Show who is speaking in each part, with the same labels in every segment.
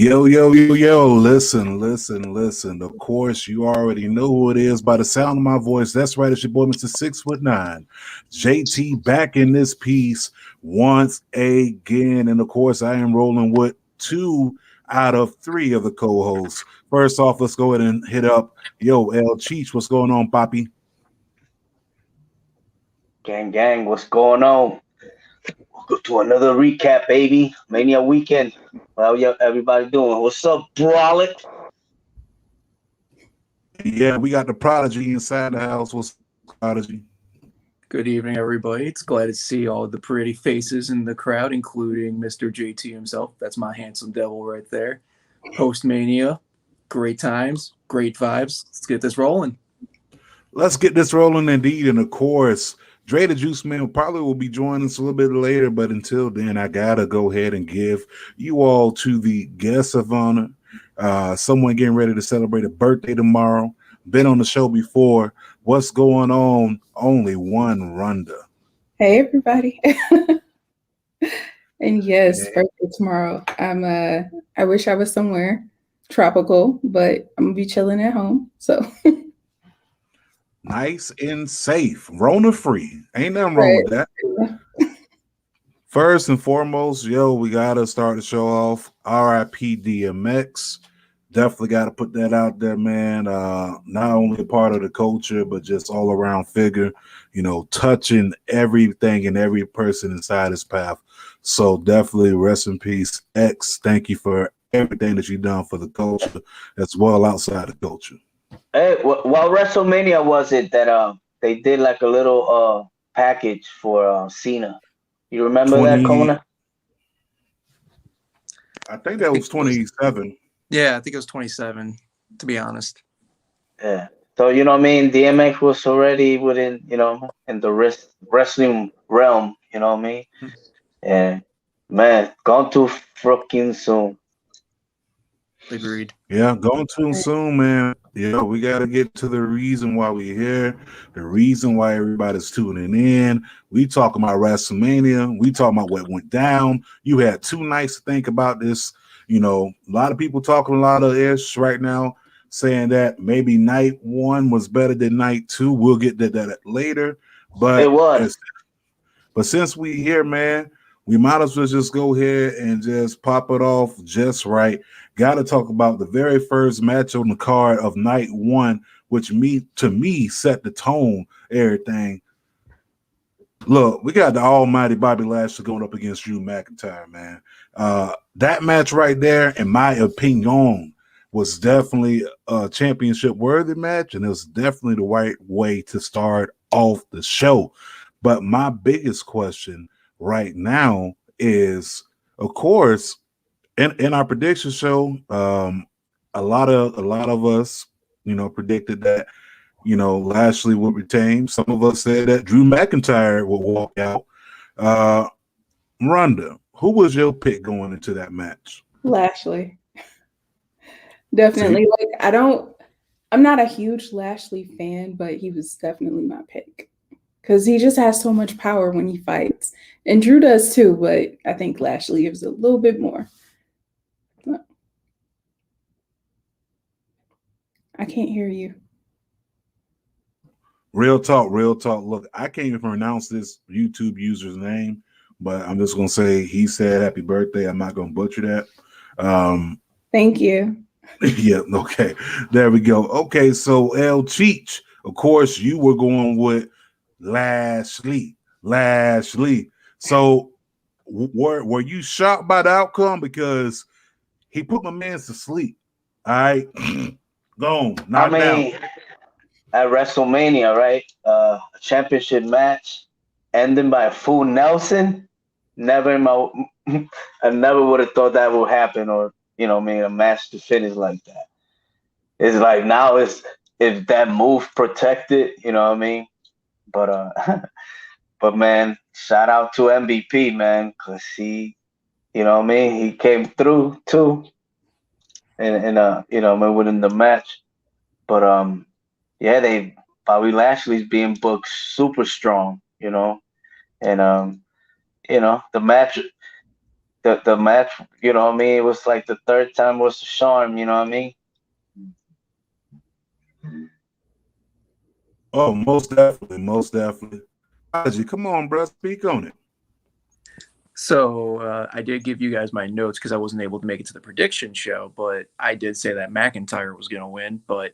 Speaker 1: Yo, yo, yo, yo, listen, listen, listen. Of course, you already know who it is by the sound of my voice. That's right, it's your boy, Mr. 6'9". JT back in this piece once again. And of course, I am rolling with 2 out of 3 of the co-hosts. First off, let's go ahead and hit up Cheech. What's going on, Poppy?
Speaker 2: Gang, what's going on? Welcome to another recap, baby. Mania weekend. How everybody doing? What's up, Brolic?
Speaker 1: Yeah, we got the Prodigy inside the house. What's Prodigy?
Speaker 3: Good evening, everybody. It's glad to see all the pretty faces in the crowd, including Mr. JT himself. That's my handsome devil right there. Post-Mania, great times, great vibes. Let's get this rolling.
Speaker 1: Let's get this rolling indeed. And of course, Dre the Juiceman probably will be joining us a little bit later, but until then, I gotta go ahead and give you all to the guest of honor. Someone getting ready to celebrate a birthday tomorrow. Been on the show before. What's going on? Only One Rhonda.
Speaker 4: Hey everybody. And yes, birthday tomorrow. I wish I was somewhere tropical, but I'm gonna be chilling at home. So
Speaker 1: nice and safe, Rona free. Ain't nothing wrong with that. First and foremost, we gotta start the show off. R.I.P. DMX. Definitely got to put that out there, man. Not only a part of the culture, but just all around figure, touching everything and every person inside his path. So definitely rest in peace, X. Thank you for everything that you've done for the culture as well outside the culture.
Speaker 2: Hey, what WrestleMania was it that they did like a little package for Cena? You remember that, Kona?
Speaker 1: I think that was 27.
Speaker 3: Yeah, I think it was 27, to be honest.
Speaker 2: Yeah. So, you know what I mean? DMX was already within, in the wrestling realm, you know what I mean? And, man, gone too freaking soon.
Speaker 3: Agreed.
Speaker 1: Yeah, going too soon, man. Yeah, we got to get to the reason why we're here, the reason why everybody's tuning in. We talking about WrestleMania. We talking about what went down. You had 2 nights to think about this. A lot of people talking a lot of ish right now, saying that maybe night 1 was better than night 2. We'll get to that later. But
Speaker 2: it was.
Speaker 1: But since we here, man, we might as well just go ahead and just pop it off just right. Got to talk about the very first match on the card of night 1, which to me set the tone, everything. Look, we got the almighty Bobby Lashley going up against Drew McIntyre, man. That match right there, in my opinion, was definitely a championship-worthy match, and it was definitely the right way to start off the show. But my biggest question right now is, of course, in our prediction show, a lot of us, predicted that, Lashley would retain. Some of us said that Drew McIntyre would walk out. Rhonda, who was your pick going into that match?
Speaker 4: Lashley. Definitely. I'm not a huge Lashley fan, but he was definitely my pick. Because he just has so much power when he fights. And Drew does too, but I think Lashley gives a little bit more. I can't hear you.
Speaker 1: Real talk. Look, I can't even pronounce this YouTube user's name, but I'm just going to say he said happy birthday. I'm not going to butcher that.
Speaker 4: Thank you.
Speaker 1: Yeah, okay. There we go. Okay, so El Cheech, of course, you were going with Lashley. So were you shocked by the outcome? Because he put my man to sleep. All right. Gone. Knocked down.
Speaker 2: At WrestleMania, right? A championship match ending by a full Nelson. I never would have thought that would happen, or a match to finish like that. It's like now if that move protected, you know what I mean? But man, shout out to MVP, man, because he, he came through too, and within the match. But Bobby Lashley's being booked super strong, and the match the match, you know what I mean? It was like the third time was the charm, you know what I mean?
Speaker 1: Oh, most definitely, most definitely. Prodigy, come on, bro, speak on it.
Speaker 3: So I did give you guys my notes because I wasn't able to make it to the prediction show, but I did say that McIntyre was going to win. But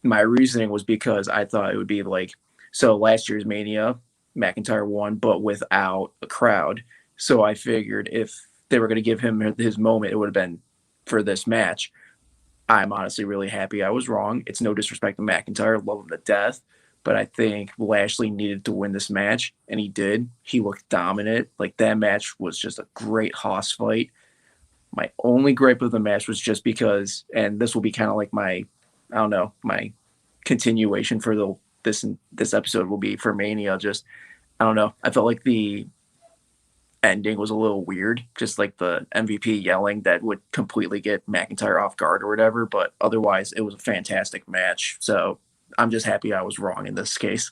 Speaker 3: my reasoning was because I thought it would be like, so last year's Mania, McIntyre won, but without a crowd. So I figured if they were going to give him his moment, it would have been for this match. I'm honestly really happy I was wrong. It's no disrespect to McIntyre, love him to death, but I think Lashley needed to win this match, and he did. He looked dominant. Like, that match was just a great hoss fight. My only gripe of the match was just because, and this will be kind of like my, I don't know, my continuation for this episode will be for Mania. Just, I don't know. I felt like the ending was a little weird, just like the MVP yelling that would completely get McIntyre off guard or whatever. But otherwise, it was a fantastic match. So I'm just happy I was wrong in this case.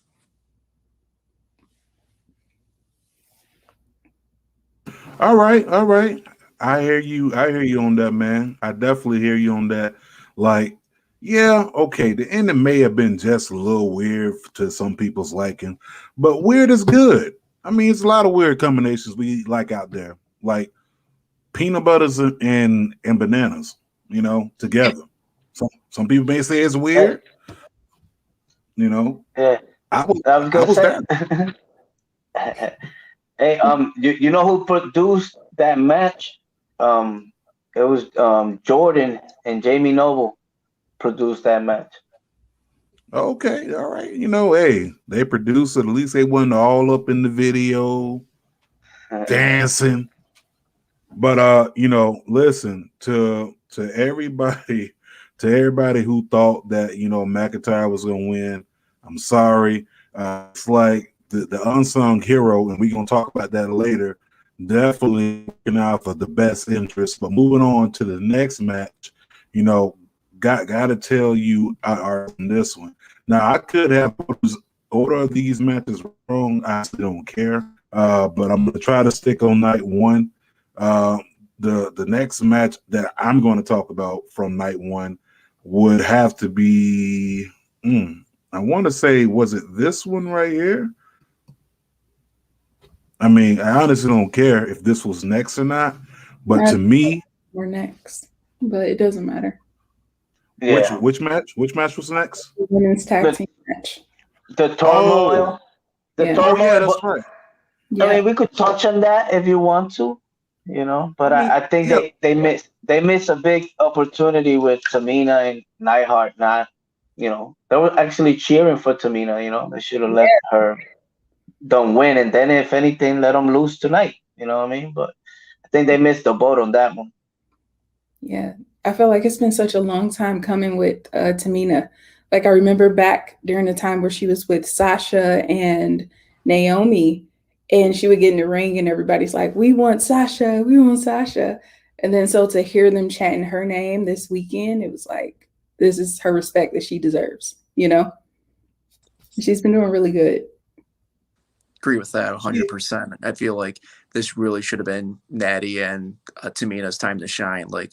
Speaker 1: All right, all right. I hear you. I hear you on that, man. I definitely hear you on that. Like, yeah, okay. The ending may have been just a little weird to some people's liking, but weird is good. I mean, it's a lot of weird combinations we like out there, like peanut butters and bananas, you know, together. Some people may say it's
Speaker 2: Hey,
Speaker 1: weird, you know.
Speaker 2: yeah,
Speaker 1: I was
Speaker 2: I was
Speaker 1: I
Speaker 2: gonna
Speaker 1: was
Speaker 2: say.
Speaker 1: there.
Speaker 2: Hey, you know who produced that match? It was Jordan and Jamie Noble produced that match.
Speaker 1: Okay, all right. You know, hey, they produced it. At least they wasn't all up in the video dancing. But you know, listen to everybody, to everybody who thought that you know McIntyre was gonna win. I'm sorry. It's like the unsung hero, and we're gonna talk about that later. Definitely looking out for the best interest. But moving on to the next match, you know, got to tell you on this one. Now I could have order these matches wrong. I still don't care. But I'm gonna try to stick on night one. Uh, the next match that I'm going to talk about from night one would have to be. I want to say, was it this one right here? I mean, I honestly don't care if this was next or not, but to me,
Speaker 4: we're next, but it doesn't matter.
Speaker 2: Yeah,
Speaker 1: which match? Which match was next?
Speaker 4: The women's tag
Speaker 2: the
Speaker 4: team match.
Speaker 2: the
Speaker 1: Oh,
Speaker 2: turmoil, the
Speaker 4: Yeah.
Speaker 1: oh yeah,
Speaker 2: turmoil.
Speaker 1: that's
Speaker 2: But
Speaker 1: right.
Speaker 2: I
Speaker 4: Yeah.
Speaker 2: mean, we could touch on that if you want to, you know.
Speaker 1: I
Speaker 2: But
Speaker 1: mean,
Speaker 2: I think
Speaker 1: yeah,
Speaker 2: they missed a big opportunity with Tamina and Neidhart. Not, you know, they were actually cheering for Tamina. You know, they should have let her don't win, and then if anything, let them lose tonight. You know what I mean? But I think they missed the boat on that one.
Speaker 4: Yeah. I feel like it's been such a long time coming with Tamina. Like, I remember back during the time where she was with Sasha and Naomi, and she would get in the ring, and everybody's like, "We want Sasha, we want Sasha." And then so to hear them chanting her name this weekend, it was like, this is her respect that she deserves, you know? She's been doing really good.
Speaker 3: Agree with that 100%. I feel like this really should have been Natty and Tamina's time to shine. Like,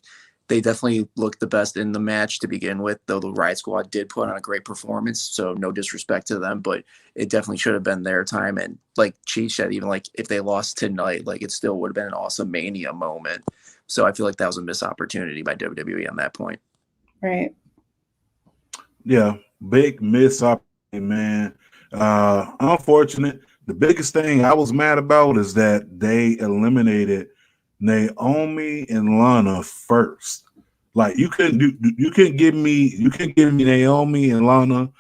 Speaker 3: they definitely looked the best in the match to begin with, though the Riot Squad did put on a great performance. So no disrespect to them, but it definitely should have been their time. And like Cheech said, even like if they lost tonight, like it still would have been an awesome Mania moment. So I feel like that was a missed opportunity by WWE on that point.
Speaker 4: Right.
Speaker 1: Yeah, big miss opportunity, man. Unfortunate. The biggest thing I was mad about is that they eliminated Naomi and Lana first. Like you couldn't give me Naomi and Lana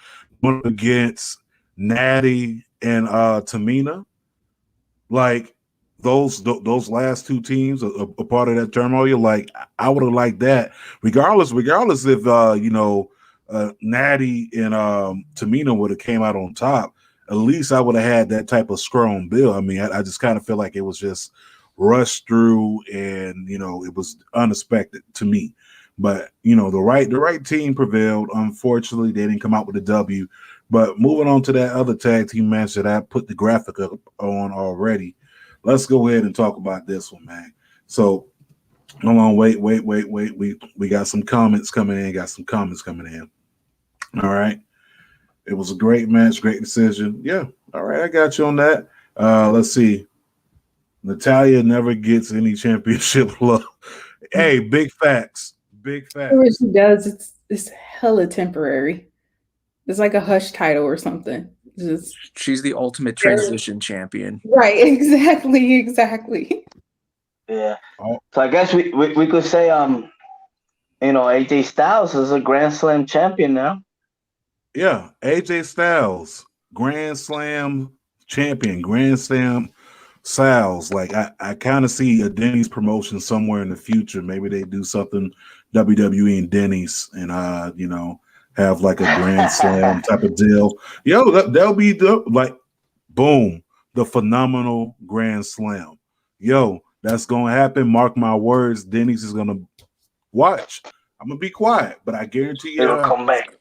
Speaker 1: going against Natty and Tamina. Like those last two teams, a part of that turmoil. Like I would have liked that, regardless if you know Natty and Tamina would have came out on top. At least I would have had that type of scrum bill. I mean, I just kind of feel like it was just rushed through, and you know, it was unexpected to me. But you know, the right team prevailed. Unfortunately, they didn't come out with a W. But moving on to that other tag team match that I put the graphic up on already, let's go ahead and talk about this one, man. So hold on, wait. We got some comments coming in. All right. It was a great match, great decision. Yeah. All right, I got you on that. Let's see. Natalia never gets any championship love. Hey, big facts. Big facts.
Speaker 4: What she does, it's hella temporary. It's like a hush title or something. Just
Speaker 3: She's the ultimate transition champion.
Speaker 4: right, exactly.
Speaker 2: Yeah.
Speaker 1: Oh,
Speaker 2: So I guess we could say AJ Styles is a Grand Slam champion now.
Speaker 1: yeah. AJ Styles, Grand Slam champion, Grand Slam Styles. Like I kind of see a Denny's promotion somewhere in the future. Maybe they do something WWE and Denny's and have like a Grand Slam type of deal. Yo, that'll be like boom, the phenomenal Grand Slam. Yo, that's gonna happen. Mark my words. Denny's is gonna watch. I'm gonna be quiet, but I guarantee you
Speaker 2: It'll come back.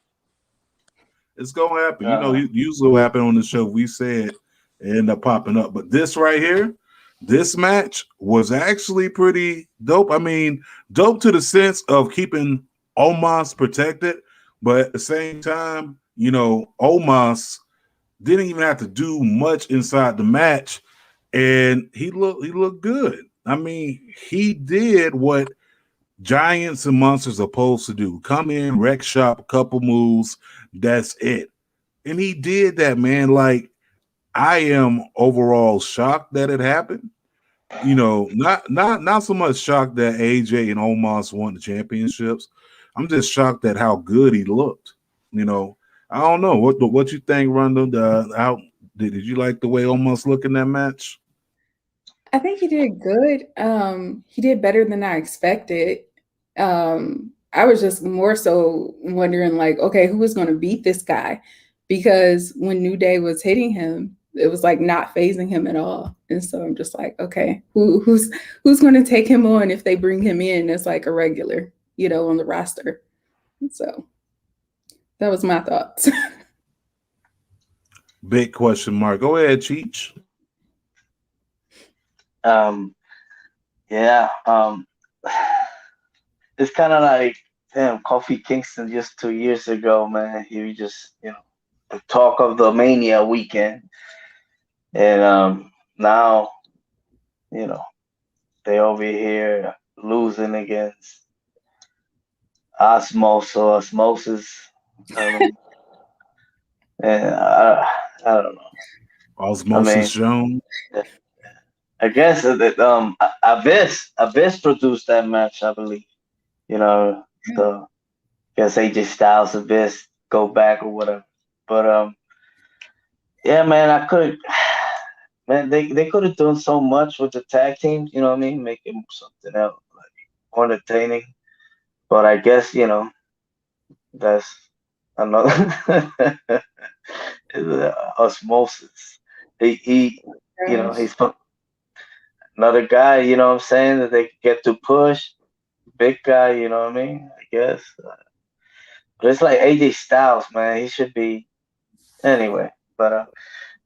Speaker 1: it's gonna happen. Usually what happen on the show. We said it end up popping up, but this right here, this match was actually pretty dope. I mean, dope to the sense of keeping Omos protected, but at the same time, Omos didn't even have to do much inside the match, and he looked good. I mean, he did what giants and monsters are supposed to do: come in, wreck shop, a couple moves, that's it. And he did that, man. Like, I am overall shocked that it happened. Not so much shocked that AJ and Omos won the championships. I'm just shocked at how good he looked. I don't know what you think, Rhonda. How did you like the way Omos looked in that match?
Speaker 4: I think he did good. He did better than I expected. I was just more so wondering, like, okay, who was going to beat this guy? Because when New Day was hitting him, it was like not phasing him at all. And so I'm just like, okay, who's going to take him on if they bring him in as like a regular, on the roster? So that was my thoughts.
Speaker 1: Big question mark. Go ahead, Cheech.
Speaker 2: Yeah. It's kind of like, damn, Kofi Kingston just 2 years ago, man. He was just, the talk of the Mania weekend. And now, they over here losing against Osmosis. And I don't know.
Speaker 1: Osmosis Jones.
Speaker 2: I guess that Abyss produced that match, I believe. So I guess AJ Styles Abyss go back or whatever. But yeah, man, they could have done so much with the tag teams, you know what I mean? Make it something else, like more entertaining. But I guess, that's another Osmosis. He's another guy, you know what I'm saying, that they get to push. Big guy, you know what I mean? I guess. But it's like AJ Styles, man. He should be anyway. But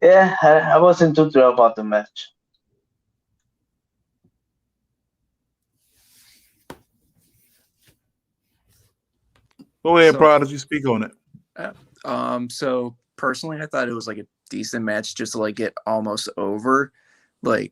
Speaker 2: yeah, I wasn't too thrilled about the match.
Speaker 1: Go ahead, Prodigy. Speak on it.
Speaker 3: So personally, I thought it was like a decent match just to like get almost over. Like,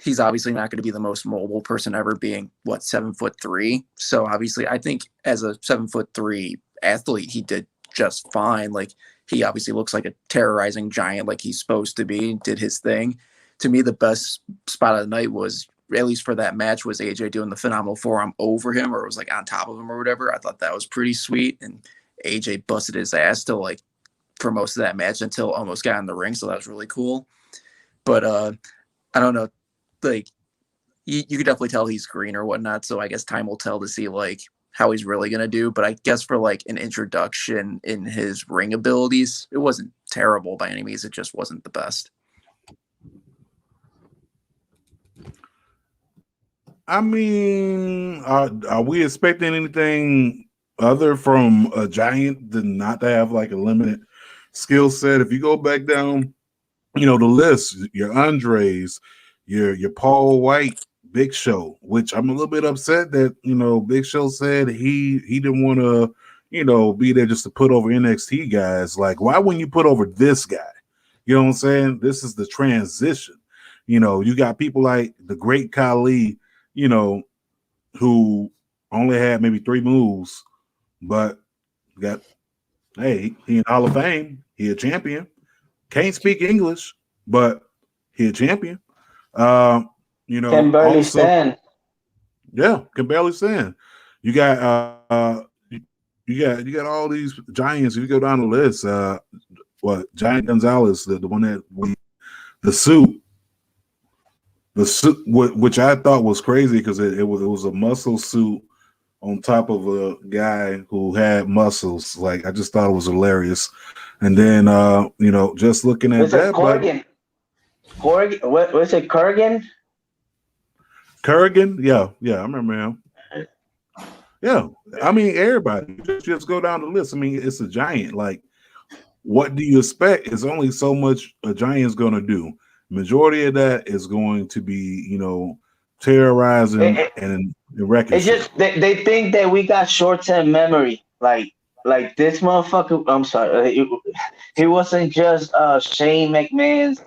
Speaker 3: he's obviously not going to be the most mobile person ever, being 7'3". So obviously, I think as a 7'3" athlete, he did just fine. Like, he obviously looks like a terrorizing giant, like he's supposed to be. Did his thing. To me, the best spot of the night was, at least for that match, was AJ doing the phenomenal forearm over him, or it was like on top of him or whatever. I thought that was pretty sweet, and AJ busted his ass till like for most of that match until almost got in the ring. So that was really cool. But I don't know. Like, you could definitely tell he's green or whatnot, so I guess time will tell to see like how he's really gonna do. But I guess for like an introduction in his ring abilities, it wasn't terrible by any means. It just wasn't the best.
Speaker 1: I mean, are we expecting anything other from a giant than not to have like a limited skill set? If you go back down, the list, your Andres, your Paul White, Big Show, which I'm a little bit upset that Big Show said he didn't want to be there just to put over NXT guys. Like, why wouldn't you put over this guy? You know what I'm saying? This is the transition. You got people like the Great Khali, who only had maybe 3 moves, but he in Hall of Fame. He a champion. Can't speak English, but he a champion.
Speaker 2: Can barely
Speaker 1: also,
Speaker 2: stand.
Speaker 1: Yeah, can barely stand. You got you got all these giants. If you go down the list, Giant Gonzalez, the one that the suit, which I thought was crazy because it was a muscle suit on top of a guy who had muscles. Like, I just thought it was hilarious. And then just looking at that,
Speaker 2: Corgan. What was it, Kurgan?
Speaker 1: Kurgan, yeah, I remember him. Yeah, I mean, everybody. Just go down the list. I mean, it's a giant. Like, what do you expect? It's only so much a giant's going to do. Majority of that is going to be, terrorizing and wrecking.
Speaker 2: It's just they think that we got short-term memory. Like this motherfucker. I'm sorry. He wasn't just Shane McMahon's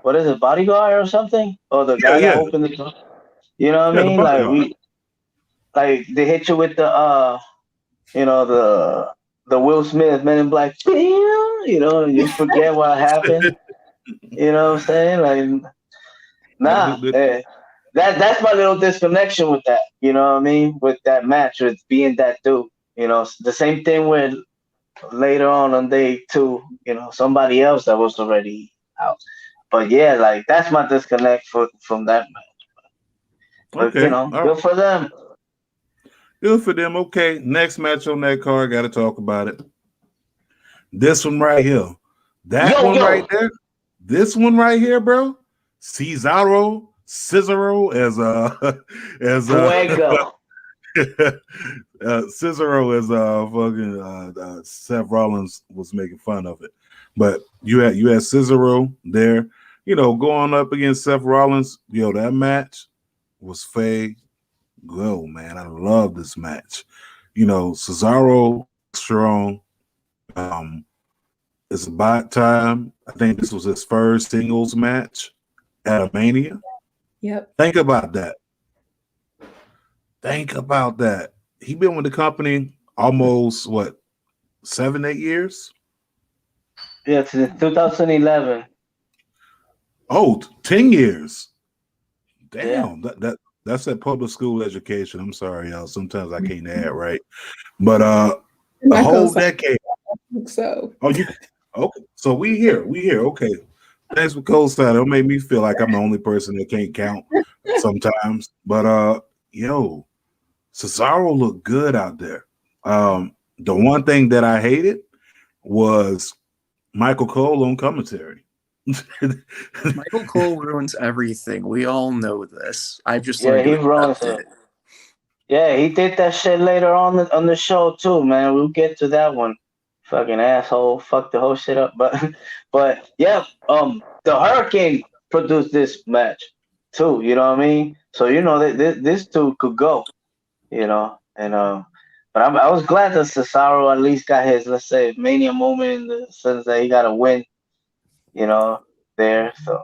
Speaker 2: what is it, bodyguard or something? Or the guy that opened the door. You know what I mean? Like they hit you with the the Will Smith Men in Black, and you forget what happened. You know what I'm saying? Like, nah, that's my little disconnection with that. You know what I mean? With that match, with being that dude. The same thing with later on day 2. Somebody else that was already out. But yeah, like, that's my disconnect from that match. But good for them.
Speaker 1: Good for them. Okay, next match on that card, got to talk about it. This one right here. Right there. This one right here, bro. Cesaro as
Speaker 2: Fuego.
Speaker 1: Cesaro as fucking Seth Rollins was making fun of it. But you had Cesaro there, going up against Seth Rollins. That match was go, man. I love this match. Cesaro strong. It's about time. I think this was his first singles match at a Mania.
Speaker 4: Yep.
Speaker 1: Think about that. He been with the company almost 7-8 years?
Speaker 2: Yeah, since 2011.
Speaker 1: Oh, 10 years. Damn, yeah. That's that public school education. I'm sorry, y'all. Sometimes I can't add right. But a whole decade.
Speaker 4: So.
Speaker 1: Oh, okay. So we here. Okay. Thanks for co-signing. It'll make me feel like I'm the only person that can't count sometimes. But Cesaro looked good out there. The one thing that I hated was Michael Cole on commentary.
Speaker 3: Michael Cole ruins everything. We all know this. I've just
Speaker 2: he ruins it. Yeah, he did that shit later on the show too, man. We'll get to that one. Fucking asshole, fuck the whole shit up. But yeah, the Hurricane produced this match too. You know what I mean? So this two could go. But I was glad that Cesaro at least got his, let's say, Mania moment in the sense that he got a win. There. So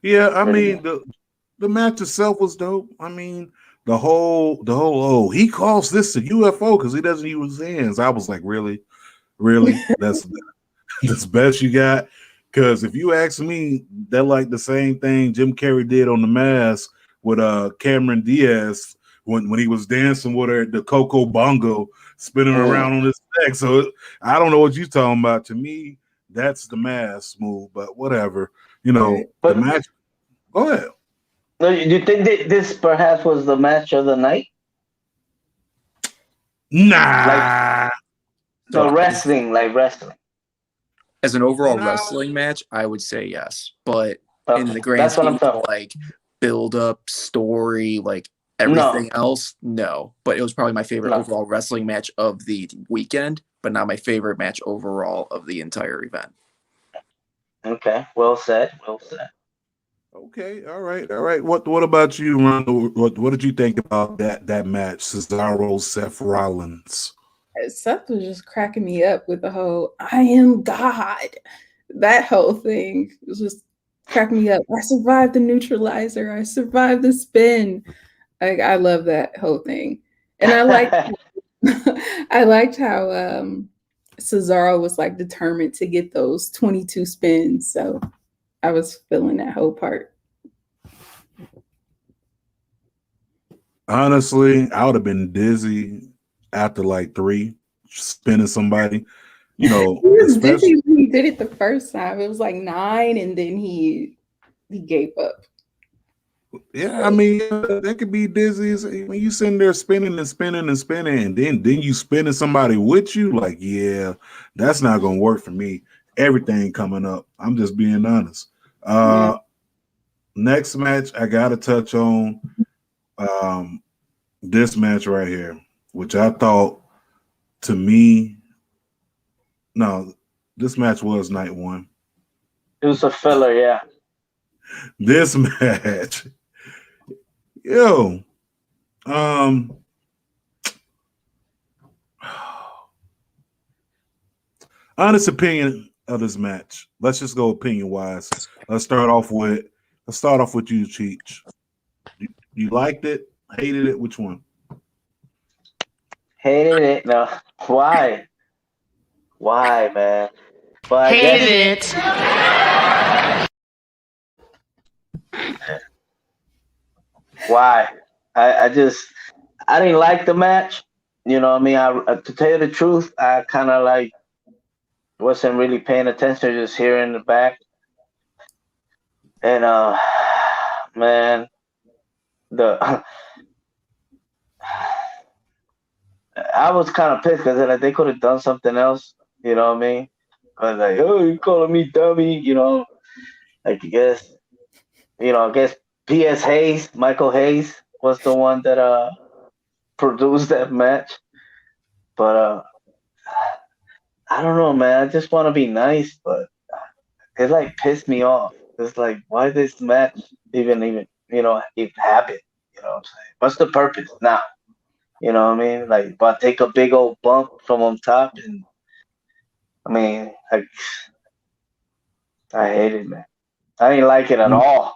Speaker 1: yeah, I mean the match itself was dope. I mean the whole he calls this a UFO because he doesn't use his hands. I was like, really that's best you got. Because if you ask me, they're like the same thing Jim Carrey did on The Mask with Cameron Diaz when he was dancing with her, the Coco Bongo spinning around on his neck. So I don't know what you're talking about. To me, that's the Mask move, but whatever. The match. Go ahead.
Speaker 2: No, you think this perhaps was the match of the night?
Speaker 1: Nah.
Speaker 2: Wrestling.
Speaker 3: As an overall wrestling match, I would say yes. But in the grand scheme of build up, story, everything else, no. But it was probably my favorite overall wrestling match of the weekend, but not my favorite match overall of the entire event.
Speaker 2: Okay, well said.
Speaker 1: Okay, all right. What about you, Rhonda? What did you think about that match, Cesaro Seth Rollins?
Speaker 4: Seth was just cracking me up with the whole "I am God." That whole thing was just cracking me up. I survived the neutralizer. I survived the spin. I love that whole thing, and I like I liked how Cesaro was like determined to get those 22 spins. So I was feeling that whole part.
Speaker 1: Honestly, I would have been dizzy after like 3 spinning somebody. You know,
Speaker 4: He was
Speaker 1: especially
Speaker 4: dizzy when he did it the first time. It was like 9, and then he gave up.
Speaker 1: yeah. I mean, that could be dizzy when you sitting there spinning and spinning and spinning, and then you spinning somebody with you. Like, yeah, that's not gonna work for me. Everything coming up. I'm just being honest.
Speaker 4: Yeah.
Speaker 1: Next match, I gotta touch on this match right here, which I thought, to me, no, this match was night 1.
Speaker 2: It was a filler, yeah.
Speaker 1: This match, yo, honest opinion of this match. Let's just go opinion wise. Let's start off with you, Cheech. You liked it, hated it, which one?
Speaker 2: Hated it. No, why? Why, man? But I guess
Speaker 5: Hated it.
Speaker 2: why? I didn't like the match. You know what I mean? To tell you the truth, I kind of like wasn't really paying attention, just hearing the back. And man, the I was kind of pissed because like, they could have done something else. You know what I mean? I was like, oh, you calling me dummy? You know, like I guess P.S. Hayes, Michael Hayes was the one that produced that match. But I don't know, man. I just want to be nice, but it like pissed me off. It's like, why this match even even happen? You know what I'm saying? What's the purpose now? You know what I mean? Like, but take a big old bump from on top, and I mean, I hate it, man. I didn't like it at all.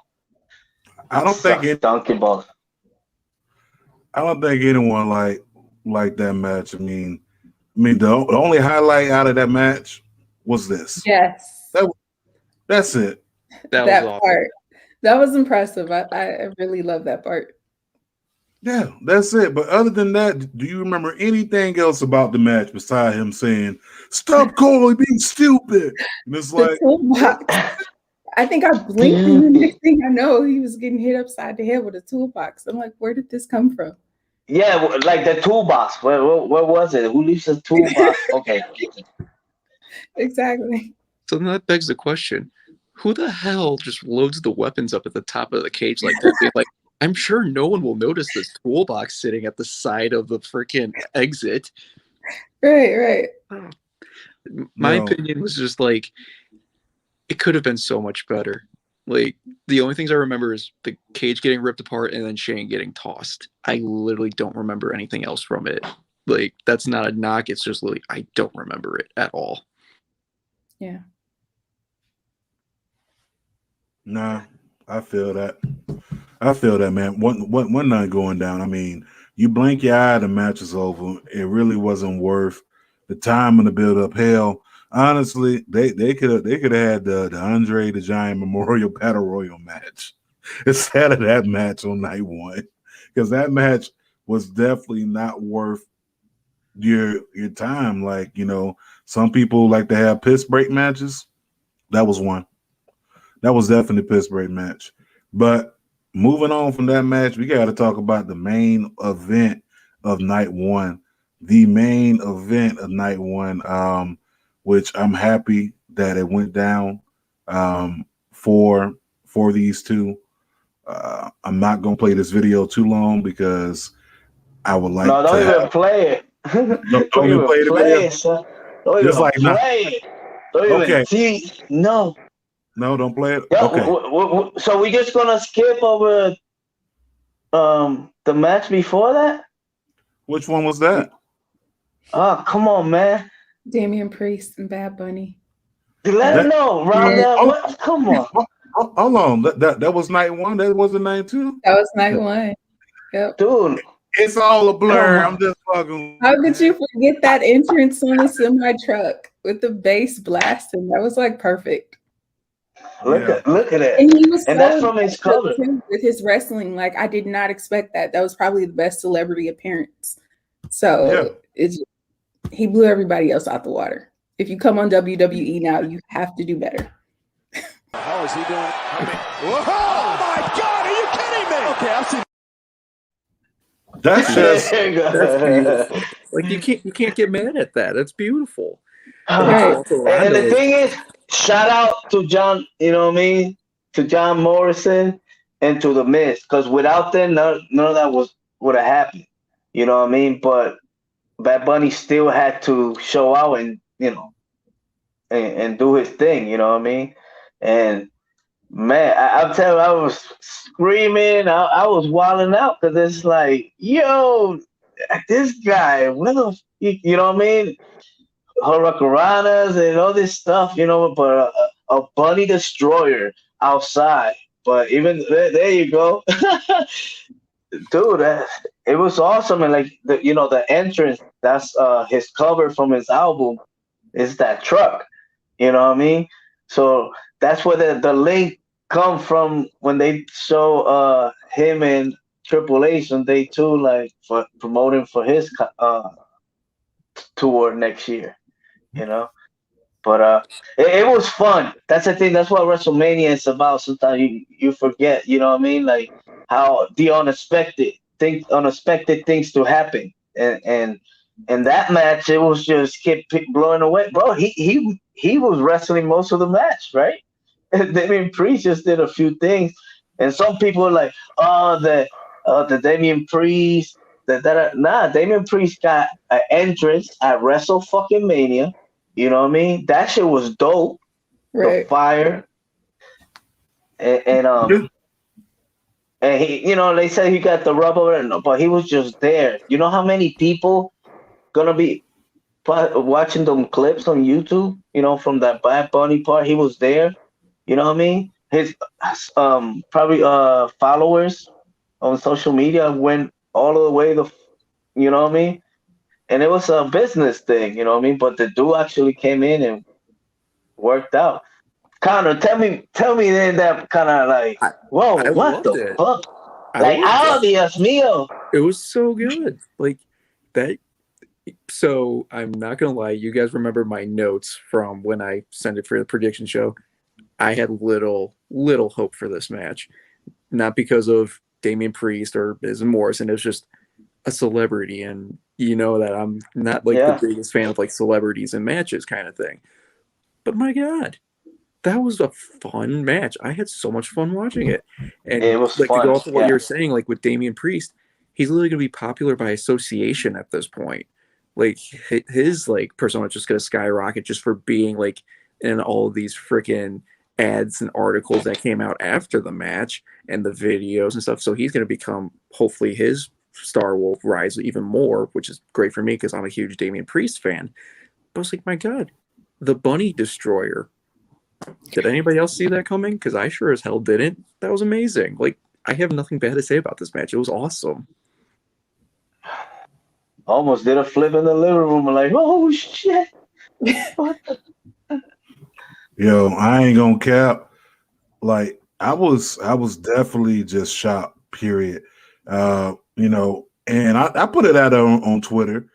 Speaker 1: I don't think
Speaker 2: Sucks donkey balls.
Speaker 1: I don't think anyone like that match. I mean, the only highlight out of that match was this.
Speaker 4: Yes.
Speaker 1: That's it.
Speaker 3: That
Speaker 4: That
Speaker 3: was awesome.
Speaker 4: part. That was impressive. I really love that part.
Speaker 1: Yeah, that's it. But other than that, do you remember anything else about the match besides him saying, "Stop calling me stupid"? And it's
Speaker 4: The
Speaker 1: like,
Speaker 4: toolbox. I think I blinked, and the next thing I know, he was getting hit upside the head with a toolbox. I'm like, where did this come from?
Speaker 2: Yeah, like the toolbox. Where was it? Who leaves the toolbox? Okay.
Speaker 4: Exactly.
Speaker 3: So then that begs the question: who the hell just loads the weapons up at the top of the cage like that? Being like, I'm sure no one will notice this toolbox sitting at the side of the freaking exit.
Speaker 4: Right.
Speaker 3: My opinion was just like, it could have been so much better. Like, the only things I remember is the cage getting ripped apart and then Shane getting tossed. I literally don't remember anything else from it. Like, that's not a knock. It's just like, I don't remember it at all.
Speaker 4: Yeah.
Speaker 1: Nah, I feel that. Man. One night going down. I mean, you blink your eye, the match is over. It really wasn't worth the time and the build up. Hell, honestly, they could have had the Andre the Giant Memorial Battle Royal match instead of that match on night 1, because that match was definitely not worth your time. Like, some people like to have piss break matches. That was one. That was definitely a piss break match. But moving on from that match, we got to talk about the main event of night 1. The main event of night 1, which I'm happy that it went down for these two. I'm not going to play this video too long because I would like
Speaker 2: No, don't
Speaker 1: to
Speaker 2: even play it.
Speaker 1: don't even play the video.
Speaker 2: It, son. Don't
Speaker 1: Just
Speaker 2: even
Speaker 1: like,
Speaker 2: play it. Don't
Speaker 1: okay.
Speaker 2: even see. No.
Speaker 1: No, don't play it.
Speaker 2: Yeah.
Speaker 1: Okay.
Speaker 2: So we just gonna skip over the match before that?
Speaker 1: Which one was that?
Speaker 2: Oh, come on, man.
Speaker 4: Damian Priest and Bad Bunny.
Speaker 2: Let
Speaker 1: That
Speaker 2: him know,
Speaker 1: no,
Speaker 2: Rhonda. What? Come on.
Speaker 1: hold on. That was night one. That wasn't night two.
Speaker 4: That was night one. Yep.
Speaker 2: Dude,
Speaker 1: It's all a
Speaker 2: come
Speaker 1: blur. I'm
Speaker 2: on.
Speaker 1: just fucking.
Speaker 4: How could you forget that entrance on the semi truck with the bass blasting? That was like perfect.
Speaker 2: Look
Speaker 1: Yeah.
Speaker 2: at it.
Speaker 4: And he was
Speaker 2: And
Speaker 4: so
Speaker 2: that's from his
Speaker 4: aggressive,
Speaker 2: cover.
Speaker 4: too, with his wrestling. Like, I did not expect that. That was probably the best celebrity appearance. So he blew everybody else out the water. If you come on WWE now, you have to do better.
Speaker 6: How is he doing? Oh my God! Are you kidding me? Okay, I've seen.
Speaker 1: That's just
Speaker 3: That's beautiful. Like you can't get mad at that. That's beautiful.
Speaker 4: Right.
Speaker 2: And the thing is, shout out to John, you know what I mean? To John Morrison and to The Miz. Because without them, none of that would have happened. You know what I mean? But Bad Bunny still had to show out and, and do his thing, you know what I mean? And man, I'm telling you, I was screaming. I was wilding out because it's like, yo, this guy, you know what I mean? Hurricanranas and all this stuff, but a bunny destroyer outside. But even there you go, dude. It was awesome, and like the entrance. That's his cover from his album. Is that truck? You know what I mean? So that's where the link come from when they show him and Triple H on day 2, like for promoting for his tour next year. But it was fun. That's the thing. That's what WrestleMania is about. Sometimes you forget, you know what I mean? Like how the unexpected things to happen, and that match, it was just kept blowing away, bro. He was wrestling most of the match, right? Damian Priest just did a few things, and some people are like, oh, the Damian Priest. Nah, Damian Priest got an entrance at Wrestle fucking Mania. You know what I mean? That shit was dope. The
Speaker 4: Right.
Speaker 2: fire, and and he, they said he got the rubber, but he was just there. You know how many people gonna be watching them clips on YouTube? From that Bad Bunny part, he was there. You know what I mean? His probably followers on social media went all the way you know what I mean? And it was a business thing, you know what I mean? But the dude actually came in and worked out. Connor, tell me then that kind of like, whoa,
Speaker 3: I
Speaker 2: what
Speaker 3: loved
Speaker 2: the
Speaker 3: it.
Speaker 2: fuck?
Speaker 3: I
Speaker 2: Like,
Speaker 3: loved it.
Speaker 2: Dios mío.
Speaker 3: It was so good. Like that. So I'm not gonna lie. You guys remember my notes from when I sent it for the prediction show? I had little hope for this match, not because of Damian Priest or Miz Morrison. It was just a celebrity, and you know that I'm not like the biggest fan of like celebrities and matches kind of thing. But my God, that was a fun match. I had so much fun watching it. And
Speaker 2: It was
Speaker 3: like
Speaker 2: fun.
Speaker 3: to go off of what you're saying, like with Damian Priest, he's literally gonna be popular by association at this point. Like his like persona is just gonna skyrocket just for being like in all of these freaking ads and articles that came out after the match and the videos and stuff. So he's gonna become, hopefully his star will rise even more, which is great for me because I'm a huge Damian Priest fan. But it's like, my God, the Bunny Destroyer. Did anybody else see that coming? Because I sure as hell didn't. That was amazing. Like, I have nothing bad to say about this match. It was awesome.
Speaker 2: Almost did a flip in the living room. I'm like, oh shit. What the?
Speaker 1: Yo, I ain't gonna cap. Like I was definitely just shocked. Period. And I put it out on Twitter.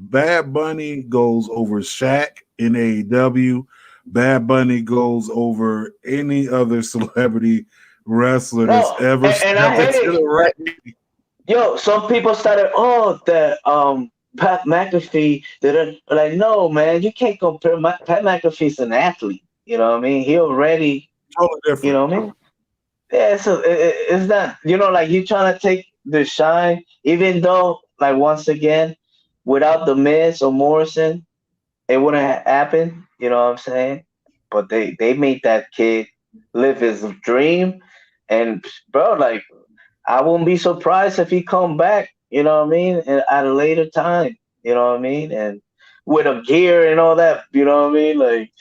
Speaker 1: Bad Bunny goes over Shaq in AEW. Bad Bunny goes over any other celebrity wrestler that's ever
Speaker 2: and I
Speaker 1: stepped
Speaker 2: hate
Speaker 1: into
Speaker 2: it.
Speaker 1: the ring.
Speaker 2: Yo, some people started, the Pat McAfee. They're like, no, man, you can't compare. Pat McAfee's an athlete. You know what I mean? He already,
Speaker 1: Totally different.
Speaker 2: you know what I mean? Yeah, so it's not, like you trying to take the shine, even though, like, once again, without the Miz or Morrison, it wouldn't have happened. You know what I'm saying? but they made that kid live his dream, and bro, like I won't be surprised if he come back. You know what I mean? And at a later time. You know what I mean? And with a gear and all that. You know what I mean? Like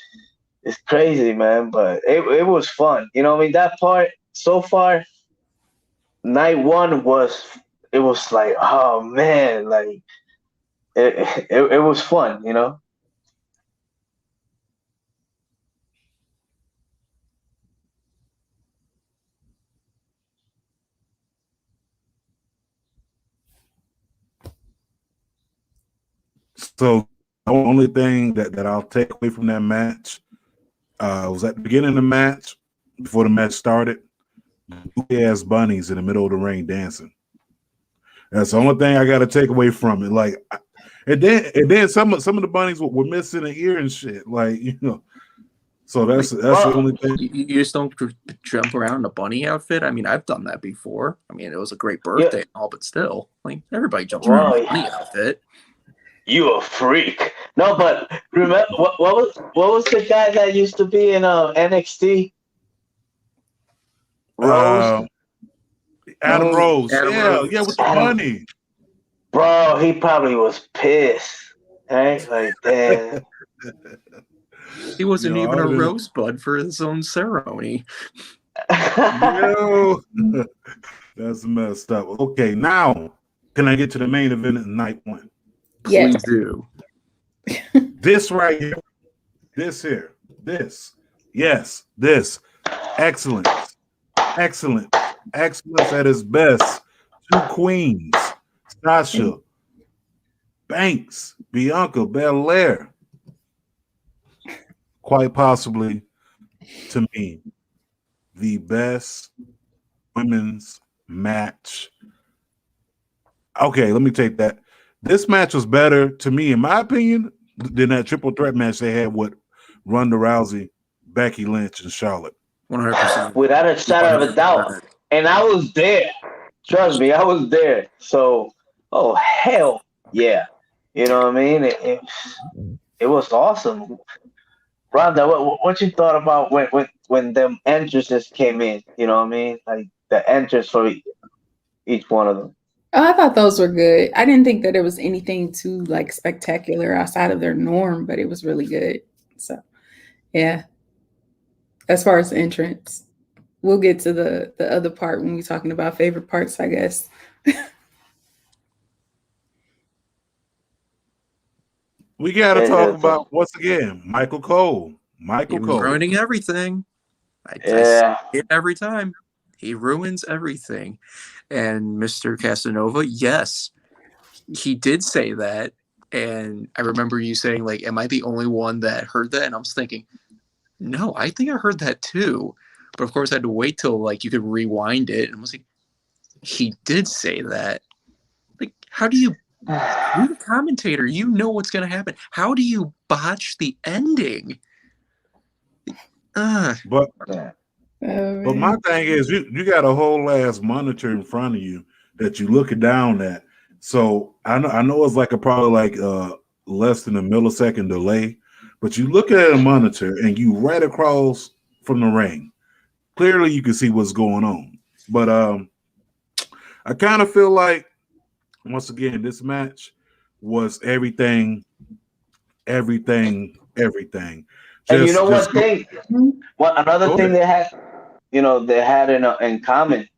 Speaker 2: it's crazy, man. But it was fun. You know what I mean? That part so far, night one it was like, oh man, like it was fun. You know.
Speaker 1: So the only thing that I'll take away from that match was at the beginning of the match, before the match started, ass bunnies in the middle of the ring dancing. That's the only thing I got to take away from it. Like, and then some of the bunnies were missing an ear and shit. Like, you know, so that's the only thing.
Speaker 3: You just don't jump around in a bunny outfit. I mean, I've done that before. I mean, it was a great
Speaker 2: Yeah.
Speaker 3: birthday and all, but still, like everybody jumps around in a bunny outfit.
Speaker 2: You a freak. No, but remember what was the guy that used to be in NXT? Rose?
Speaker 1: Adam Rose.
Speaker 3: Adam Rose.
Speaker 1: Yeah, with the bunny.
Speaker 2: Bro, he probably was pissed. Right? Like, damn.
Speaker 3: He wasn't
Speaker 1: Yo,
Speaker 3: even a rosebud for his own ceremony.
Speaker 1: Yo, that's messed up. Okay, now can I get to the main event of night one?
Speaker 4: Yes.
Speaker 3: Please do.
Speaker 1: This right here. This here. This. Yes. This. Excellence. Excellent. Excellence at its best. Two queens. Sasha. Banks. Bianca Belair. Quite possibly, to me, the best women's match. Okay, let me take that. This match was better, to me, in my opinion, than that triple threat match they had with Ronda Rousey, Becky Lynch, and Charlotte.
Speaker 3: 100%.
Speaker 2: Without a shadow of a doubt. And I was there. Trust me, I was there. So, oh, hell yeah. You know what I mean? It was awesome. Rhonda, what you thought about when them entrances came in? You know what I mean? Like the entrance for each one of them.
Speaker 4: Oh, I thought those were good. I didn't think that it was anything too like spectacular outside of their norm, but it was really good. So, yeah. As far as the entrance, we'll get to the other part when we're talking about favorite parts, I guess.
Speaker 1: We got to talk about, once again, Michael Cole. Michael Cole.
Speaker 3: Ruining everything. I say it every time. He ruins everything. And Mr. Casanova, yes, he did say that. And I remember you saying, like, am I the only one that heard that? And I was thinking, no, I think I heard that too. But of course, I had to wait till, like, you could rewind it. And I was like, he did say that. Like, how do you... You're the commentator. You know what's going to happen. How do you botch the ending?
Speaker 1: But my thing is, you got a whole ass monitor in front of you that you looking down at. So I know it's like probably like less than a millisecond delay, but you look at a monitor and you right across from the ring. Clearly, you can see what's going on. But I kind of feel like, once again, this match was everything.
Speaker 2: And you know what thing? Another thing they had, they had in common.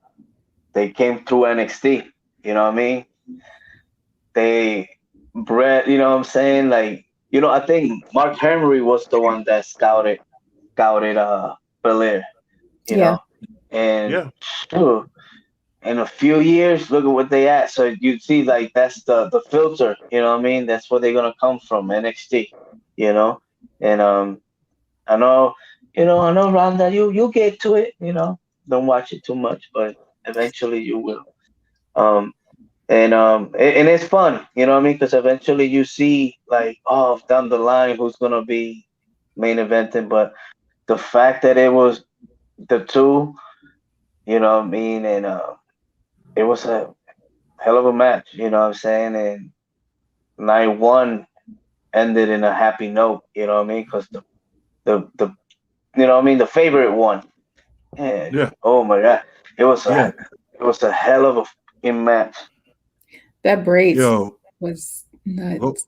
Speaker 2: They came through NXT. You know what I mean? They bred. You know what I'm saying? Like, I think Mark Henry was the one that scouted Belair. You know, and in a few years, look at what they at. So you see, like, that's the filter. You know what I mean? That's where they're gonna come from, NXT. And I know, Rhonda, you get to it. Don't watch it too much, but eventually you will. And it's fun. You know what I mean? Because eventually you see, like, down the line who's gonna be main eventing. But the fact that it was the two, you know what I mean, and it was a hell of a match, you know what I'm saying? And night one ended in a happy note, you know what I mean? Because the You know what I mean? The favorite one. And,
Speaker 1: Yeah.
Speaker 2: oh my God, it was
Speaker 1: Yeah.
Speaker 2: a hell of a fucking match.
Speaker 4: That braid
Speaker 1: Yo,
Speaker 4: was
Speaker 1: go,
Speaker 4: nuts.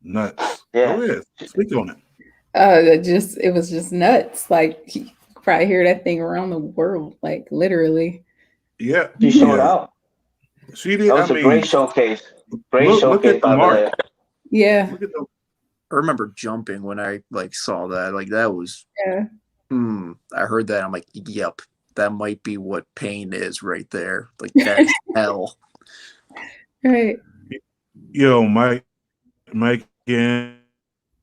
Speaker 1: nuts.
Speaker 2: Yeah.
Speaker 1: Go ahead. Speak on it.
Speaker 4: It was just nuts. Like you probably hear that thing around the world, like literally.
Speaker 1: Yeah.
Speaker 2: She showed
Speaker 1: Yeah.
Speaker 2: out.
Speaker 1: She
Speaker 2: That
Speaker 1: did. I
Speaker 2: was a great
Speaker 1: mean,
Speaker 2: showcase. Great
Speaker 1: look at
Speaker 2: showcase
Speaker 1: the
Speaker 2: by
Speaker 1: mark.
Speaker 2: Belair.
Speaker 4: Yeah.
Speaker 1: Look at the
Speaker 3: I remember jumping when I like saw that. Like that was
Speaker 4: Yeah.
Speaker 3: I heard that. I'm like, yep, that might be what pain is right there. Like that's hell.
Speaker 4: Right.
Speaker 1: Yo, Mike
Speaker 2: And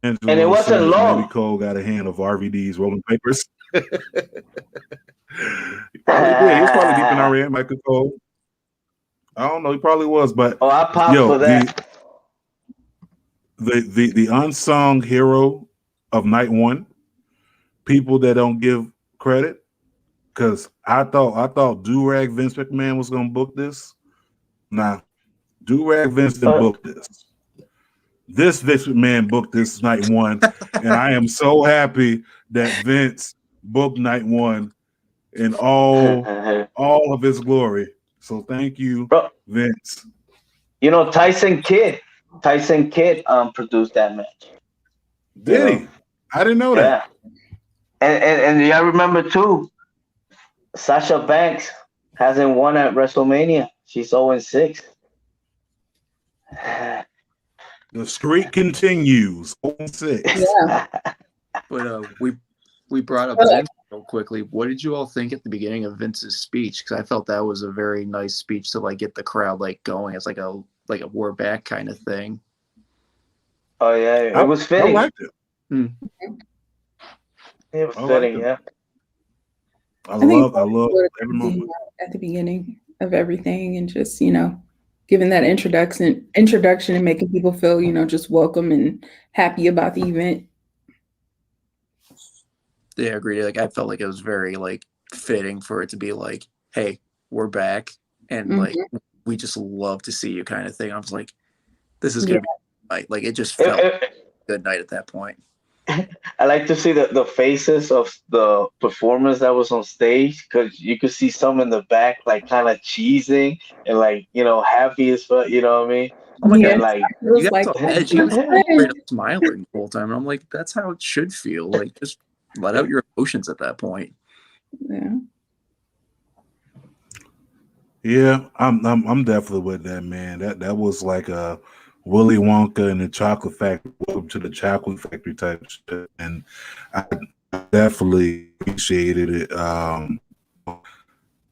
Speaker 2: it
Speaker 1: Angelo
Speaker 2: wasn't
Speaker 1: says maybe
Speaker 2: long.
Speaker 1: Cole got a hand of RVD's rolling papers. He probably did. He was probably deep in our end, Michael Cole. I don't know. He probably was, but
Speaker 2: Oh, I popped
Speaker 1: yo,
Speaker 2: for that.
Speaker 1: the unsung hero of night one, people that don't give credit, because I thought Durag Vince McMahon was gonna book this. Nah, Durag Vince didn't book this. This Vince McMahon booked this night one, and I am so happy that Vince booked night one in all of his glory. So thank you,
Speaker 2: Bro,
Speaker 1: Vince.
Speaker 2: you know, Tyson Kidd produced that match.
Speaker 1: Did he? I didn't know that.
Speaker 2: Yeah. And I remember too, Sasha Banks hasn't won at WrestleMania. She's 0-6.
Speaker 1: The streak continues. 0-6.
Speaker 4: Yeah.
Speaker 3: But we brought up Vince real quickly. What did you all think at the beginning of Vince's speech? Because I felt that was a very nice speech to like get the crowd like going. It's like a we're back kind of thing.
Speaker 2: Oh yeah, it was fitting.
Speaker 1: I liked it.
Speaker 2: It was fitting, yeah.
Speaker 1: I love every
Speaker 4: everything
Speaker 1: moment
Speaker 4: at the beginning of everything, and just giving that introduction and making people feel just welcome and happy about the event.
Speaker 3: Yeah, agreed. Like I felt like it was very like fitting for it to be like, hey, we're back, and like we just love to see you kind of thing. I was like, this is gonna be like it just felt like a good night at that point.
Speaker 2: I like to see the faces of the performers that was on stage, because you could see some in the back like kind of cheesing and like happy as fuck. You know what I mean?
Speaker 3: Oh my God,
Speaker 2: like
Speaker 4: it was like
Speaker 3: Edgy. He was straight up smiling the whole time, and I'm like, that's how it should feel. Like just let out your emotions at that point.
Speaker 1: Yeah, I'm definitely with that, man. That was like a Willy Wonka and the Chocolate Factory, welcome to the Chocolate Factory type shit, and I definitely appreciated it.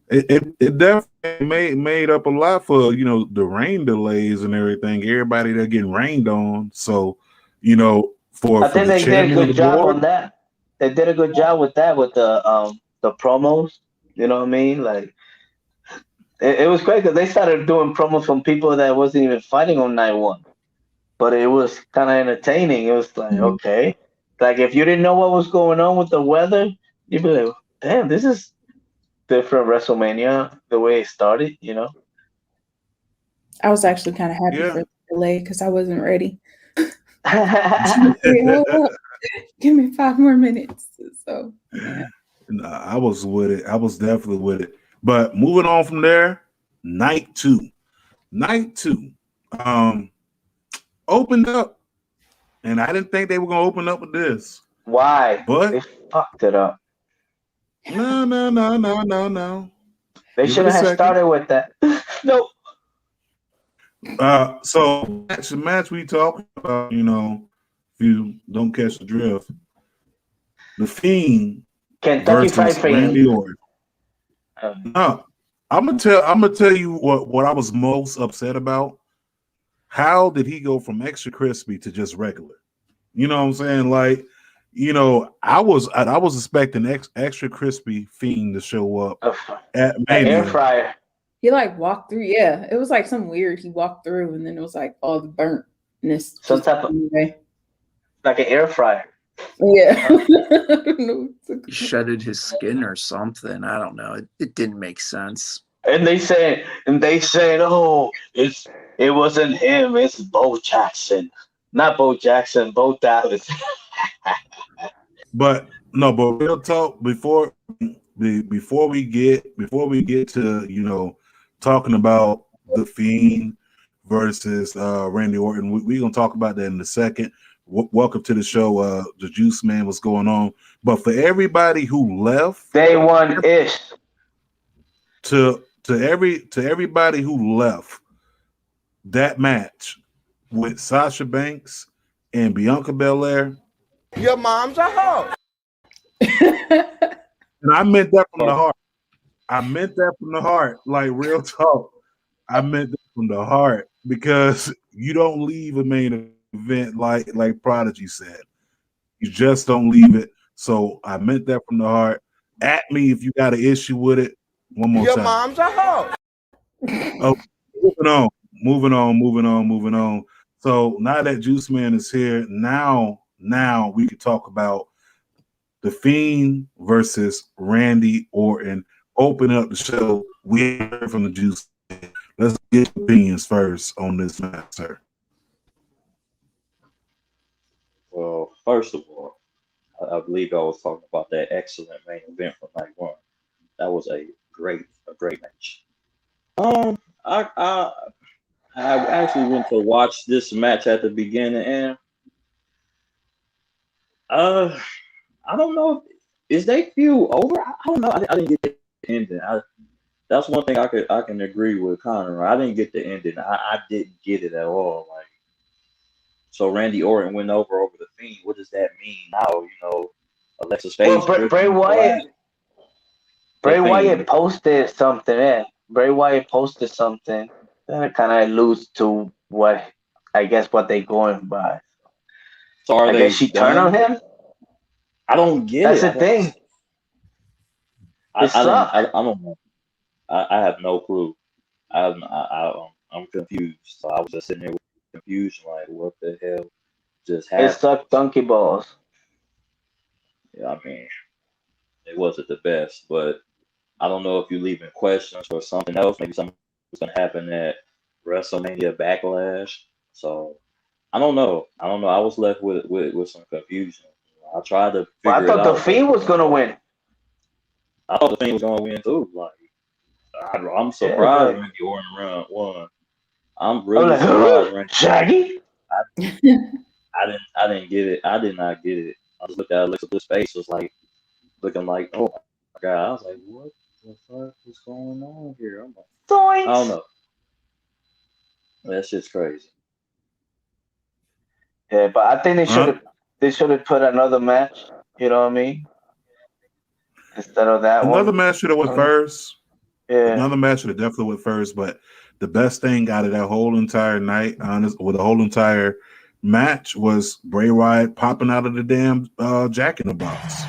Speaker 1: It definitely made up a lot for the rain delays and everything. Everybody that getting rained on, so for
Speaker 2: I think
Speaker 1: the
Speaker 2: they did a
Speaker 1: chairman of
Speaker 2: good
Speaker 1: the
Speaker 2: job
Speaker 1: board,
Speaker 2: on that. They did a good job with that, with the promos. You know what I mean? Like it was great because they started doing promos from people that wasn't even fighting on night one, but it was kind of entertaining. It was like, okay, like if you didn't know what was going on with the weather, you'd be like, damn, this is different WrestleMania the way it started.
Speaker 4: I was actually kind of happy for the delay because I wasn't ready. Give me 5 more minutes. So
Speaker 1: I was with it. I was definitely with it. But moving on from there, night two opened up, and I didn't think they were gonna open up with this.
Speaker 2: Why?
Speaker 1: But
Speaker 2: they fucked it up.
Speaker 1: No.
Speaker 2: They should have started with that. Nope.
Speaker 1: So the match we talked about, if you don't catch the drift, The Fiend
Speaker 2: Kentucky Fried
Speaker 1: Randy
Speaker 2: Fiend.
Speaker 1: Orton. No, I'm gonna tell you what I was most upset about. How did he go from extra crispy to just regular? You know what I'm saying? Like, I was expecting extra crispy Fiend to show up at Mania.
Speaker 2: Air fryer.
Speaker 4: He like walked through. Yeah, it was like some weird. He walked through, and then it was like all the burntness.
Speaker 2: Some type of like an air fryer.
Speaker 4: Yeah.
Speaker 3: He shedded his skin or something. I don't know. It didn't make sense.
Speaker 2: And they said, oh, it wasn't him. It's Bo Jackson, not Bo Jackson. Bo Dallas.
Speaker 1: But No, but real talk before we get to talking about the Fiend versus Randy Orton, we're gonna talk about that in a second. Welcome to the show, the Juice Man. What's going on? But for everybody who left,
Speaker 2: Day one ish.
Speaker 1: to everybody who left that match with Sasha Banks and Bianca Belair,
Speaker 6: Your mom's a hoe.
Speaker 1: and I meant that from the heart. I meant that from the heart, like real talk. I meant that from the heart because you don't leave a main event like Prodigy said. You just don't leave it. So I meant that from the heart. At me if you got an issue with it. One more
Speaker 6: Your
Speaker 1: time.
Speaker 6: mom's a hoe.
Speaker 1: Oh, moving on. So now that Juice Man is here, now we can talk about the Fiend versus Randy Orton. Open up the show. We heard from the Juice Man. Let's get opinions first on this match, sir.
Speaker 7: Well, first of all, I believe I was talking about that excellent main event from night one. That was a great match. I actually went to watch this match at the beginning, and I don't know is they feud over. I don't know. I didn't get the ending. That's one thing I can agree with Connor. I didn't get the ending. I didn't get it at all. Like, so Randy Orton went over the Fiend. What does that mean now? Alexa's face.
Speaker 2: Well, Bray Wyatt. Bray Wyatt posted something. Yeah. Bray Wyatt posted something. Then it kind of alludes to what they're going by.
Speaker 7: So I
Speaker 2: guess she turned on him.
Speaker 7: I don't get
Speaker 2: That's
Speaker 7: it.
Speaker 2: That's the thing.
Speaker 7: I don't know. I have no clue. I'm confused. So I was just sitting there with confusion, like, what the hell just happened?
Speaker 2: It sucked donkey balls.
Speaker 7: Yeah, I mean, it wasn't the best, but I don't know if you're leaving questions or something else. Maybe something's going to happen at WrestleMania Backlash. So I don't know. I was left with some confusion. I tried to figure it out.
Speaker 2: I thought the Fiend was going to win.
Speaker 7: I thought the Fiend was going to win too. Like, I'm surprised Randy Orton won. I'm really surprised.
Speaker 2: Shaggy?
Speaker 7: I didn't get it. I did not get it. I just looked at Alexa's face. It was like looking like, oh my god. I was like, what the fuck is going on here? I'm like, I don't know. That shit's crazy.
Speaker 2: Yeah, but I think they should have put another match. You know what I mean? Instead of that
Speaker 1: another match should have went first.
Speaker 2: Yeah,
Speaker 1: another match should have definitely went first. But the best thing out of that whole entire night, with the whole entire match, was Bray Wyatt popping out of the damn Jack in the Box.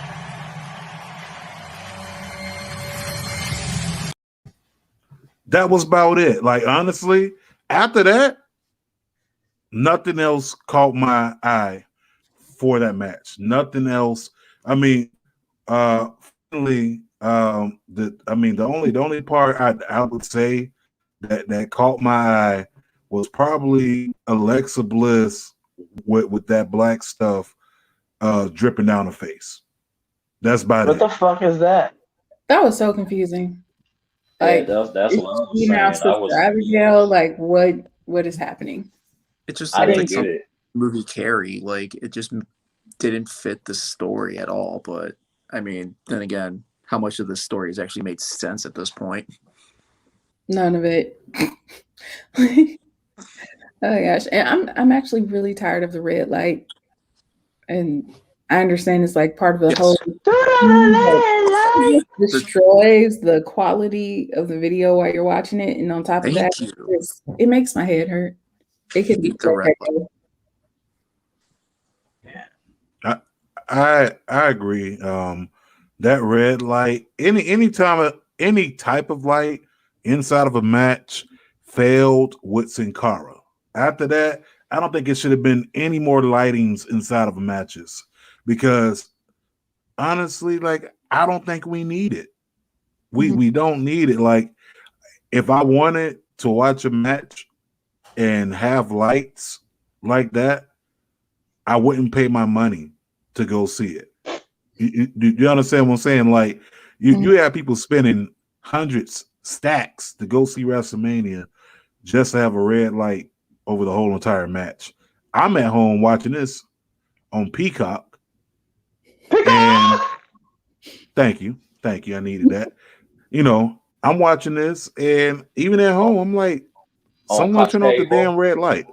Speaker 1: That was about it. Like, honestly, after that, nothing else caught my eye for that match. Nothing else. I mean, finally, the only part I would say that caught my eye was probably Alexa Bliss with that black stuff dripping down her face. That's about it.
Speaker 2: What the fuck is that?
Speaker 4: That was so confusing. Like,
Speaker 7: yeah, that's what I was saying.
Speaker 4: I was Abigail. Like, what is happening?
Speaker 3: It just
Speaker 7: I
Speaker 3: seemed
Speaker 7: didn't
Speaker 3: like
Speaker 7: get
Speaker 3: some
Speaker 7: it.
Speaker 3: movie Carrie. Like, it just didn't fit the story at all. But I mean, then again, how much of this story has actually made sense at this point?
Speaker 4: None of it. Oh my gosh. And I'm actually really tired of the red light. And I understand it's like part of the whole it destroys the quality of the video while you're watching it. And on top of that, it makes my head hurt. It can be the red light.
Speaker 1: I agree. That red light, any type of light inside of a match failed with Sin Cara. After that, I don't think it should have been any more lightings inside of matches because honestly, like, I don't think we need it. We don't need it. Like, if I wanted to watch a match and have lights like that, I wouldn't pay my money to go see it. You understand what I'm saying? Like you have people spending hundreds stacks to go see WrestleMania just to have a red light over the whole entire match. I'm at home watching this on Peacock, and thank you. I needed that. You know, I'm watching this, and even at home, I'm like,
Speaker 7: On
Speaker 1: someone
Speaker 7: Cox
Speaker 1: turn off the
Speaker 7: Cable.
Speaker 1: damn red light.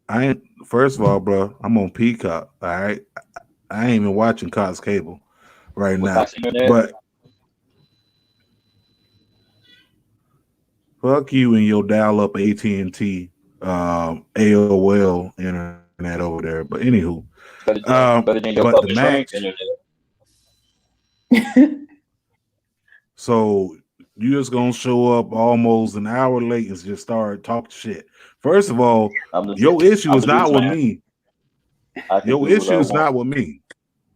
Speaker 1: I ain't. First of all, bro, I'm on Peacock. All right, I ain't even watching Cox Cable right
Speaker 7: With
Speaker 1: now.
Speaker 7: Cox Internet.
Speaker 1: But fuck you and your dial-up AT&T, AOL internet over there. But anywho,
Speaker 7: Better than your
Speaker 1: but the
Speaker 7: public shrink
Speaker 1: match.
Speaker 7: internet.
Speaker 1: So you just gonna show up almost an hour late and just start talking shit. First of all, your issue is not with me. Your issue is not with me.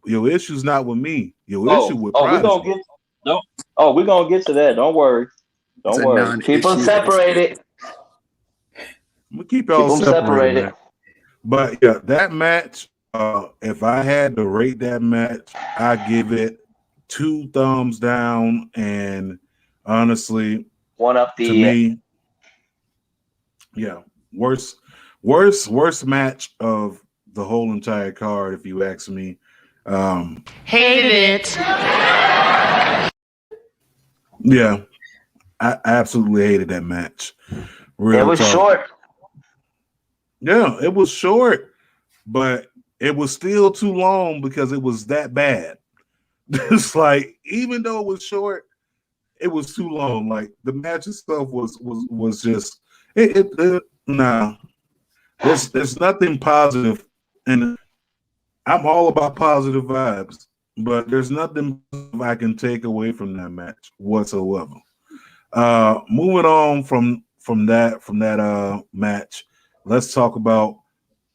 Speaker 1: Your issue is not with me. Your issue with Prodigy.
Speaker 7: We're gonna get to that. Don't worry. Don't worry.
Speaker 2: Keep them separated.
Speaker 1: I'm gonna keep y'all separated, man. But yeah, that match. If I had to rate that match, I give it 2 thumbs down. And honestly,
Speaker 2: one up the
Speaker 1: to me, yeah, worst match of the whole entire card, if you ask me.
Speaker 5: Hated it.
Speaker 1: Yeah, I absolutely hated that match.
Speaker 2: It was short.
Speaker 1: Yeah, it was short, but it was still too long because it was that bad. It's like, even though it was short, it was too long. Like the match itself was just nah. There's nothing positive, and I'm all about positive vibes, but there's nothing I can take away from that match whatsoever. Moving on from that match, let's talk about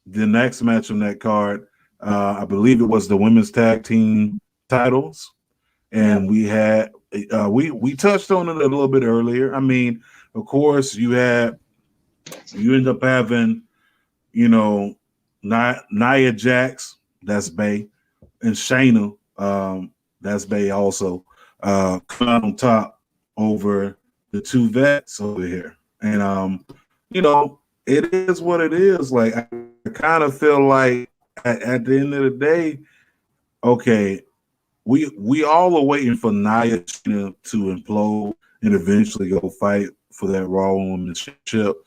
Speaker 1: the next match on that card. I believe it was the women's tag team titles, and we had we touched on it a little bit earlier. I mean, of course, you end up having, you know, Nia Jax, that's Bay, and Shayna, that's Bay also, come out on top over the two vets over here. And you know, it is what it is. Like, I kind of feel like at the end of the day, okay, we all are waiting for Nia to implode and eventually go fight for that Raw Women's Championship.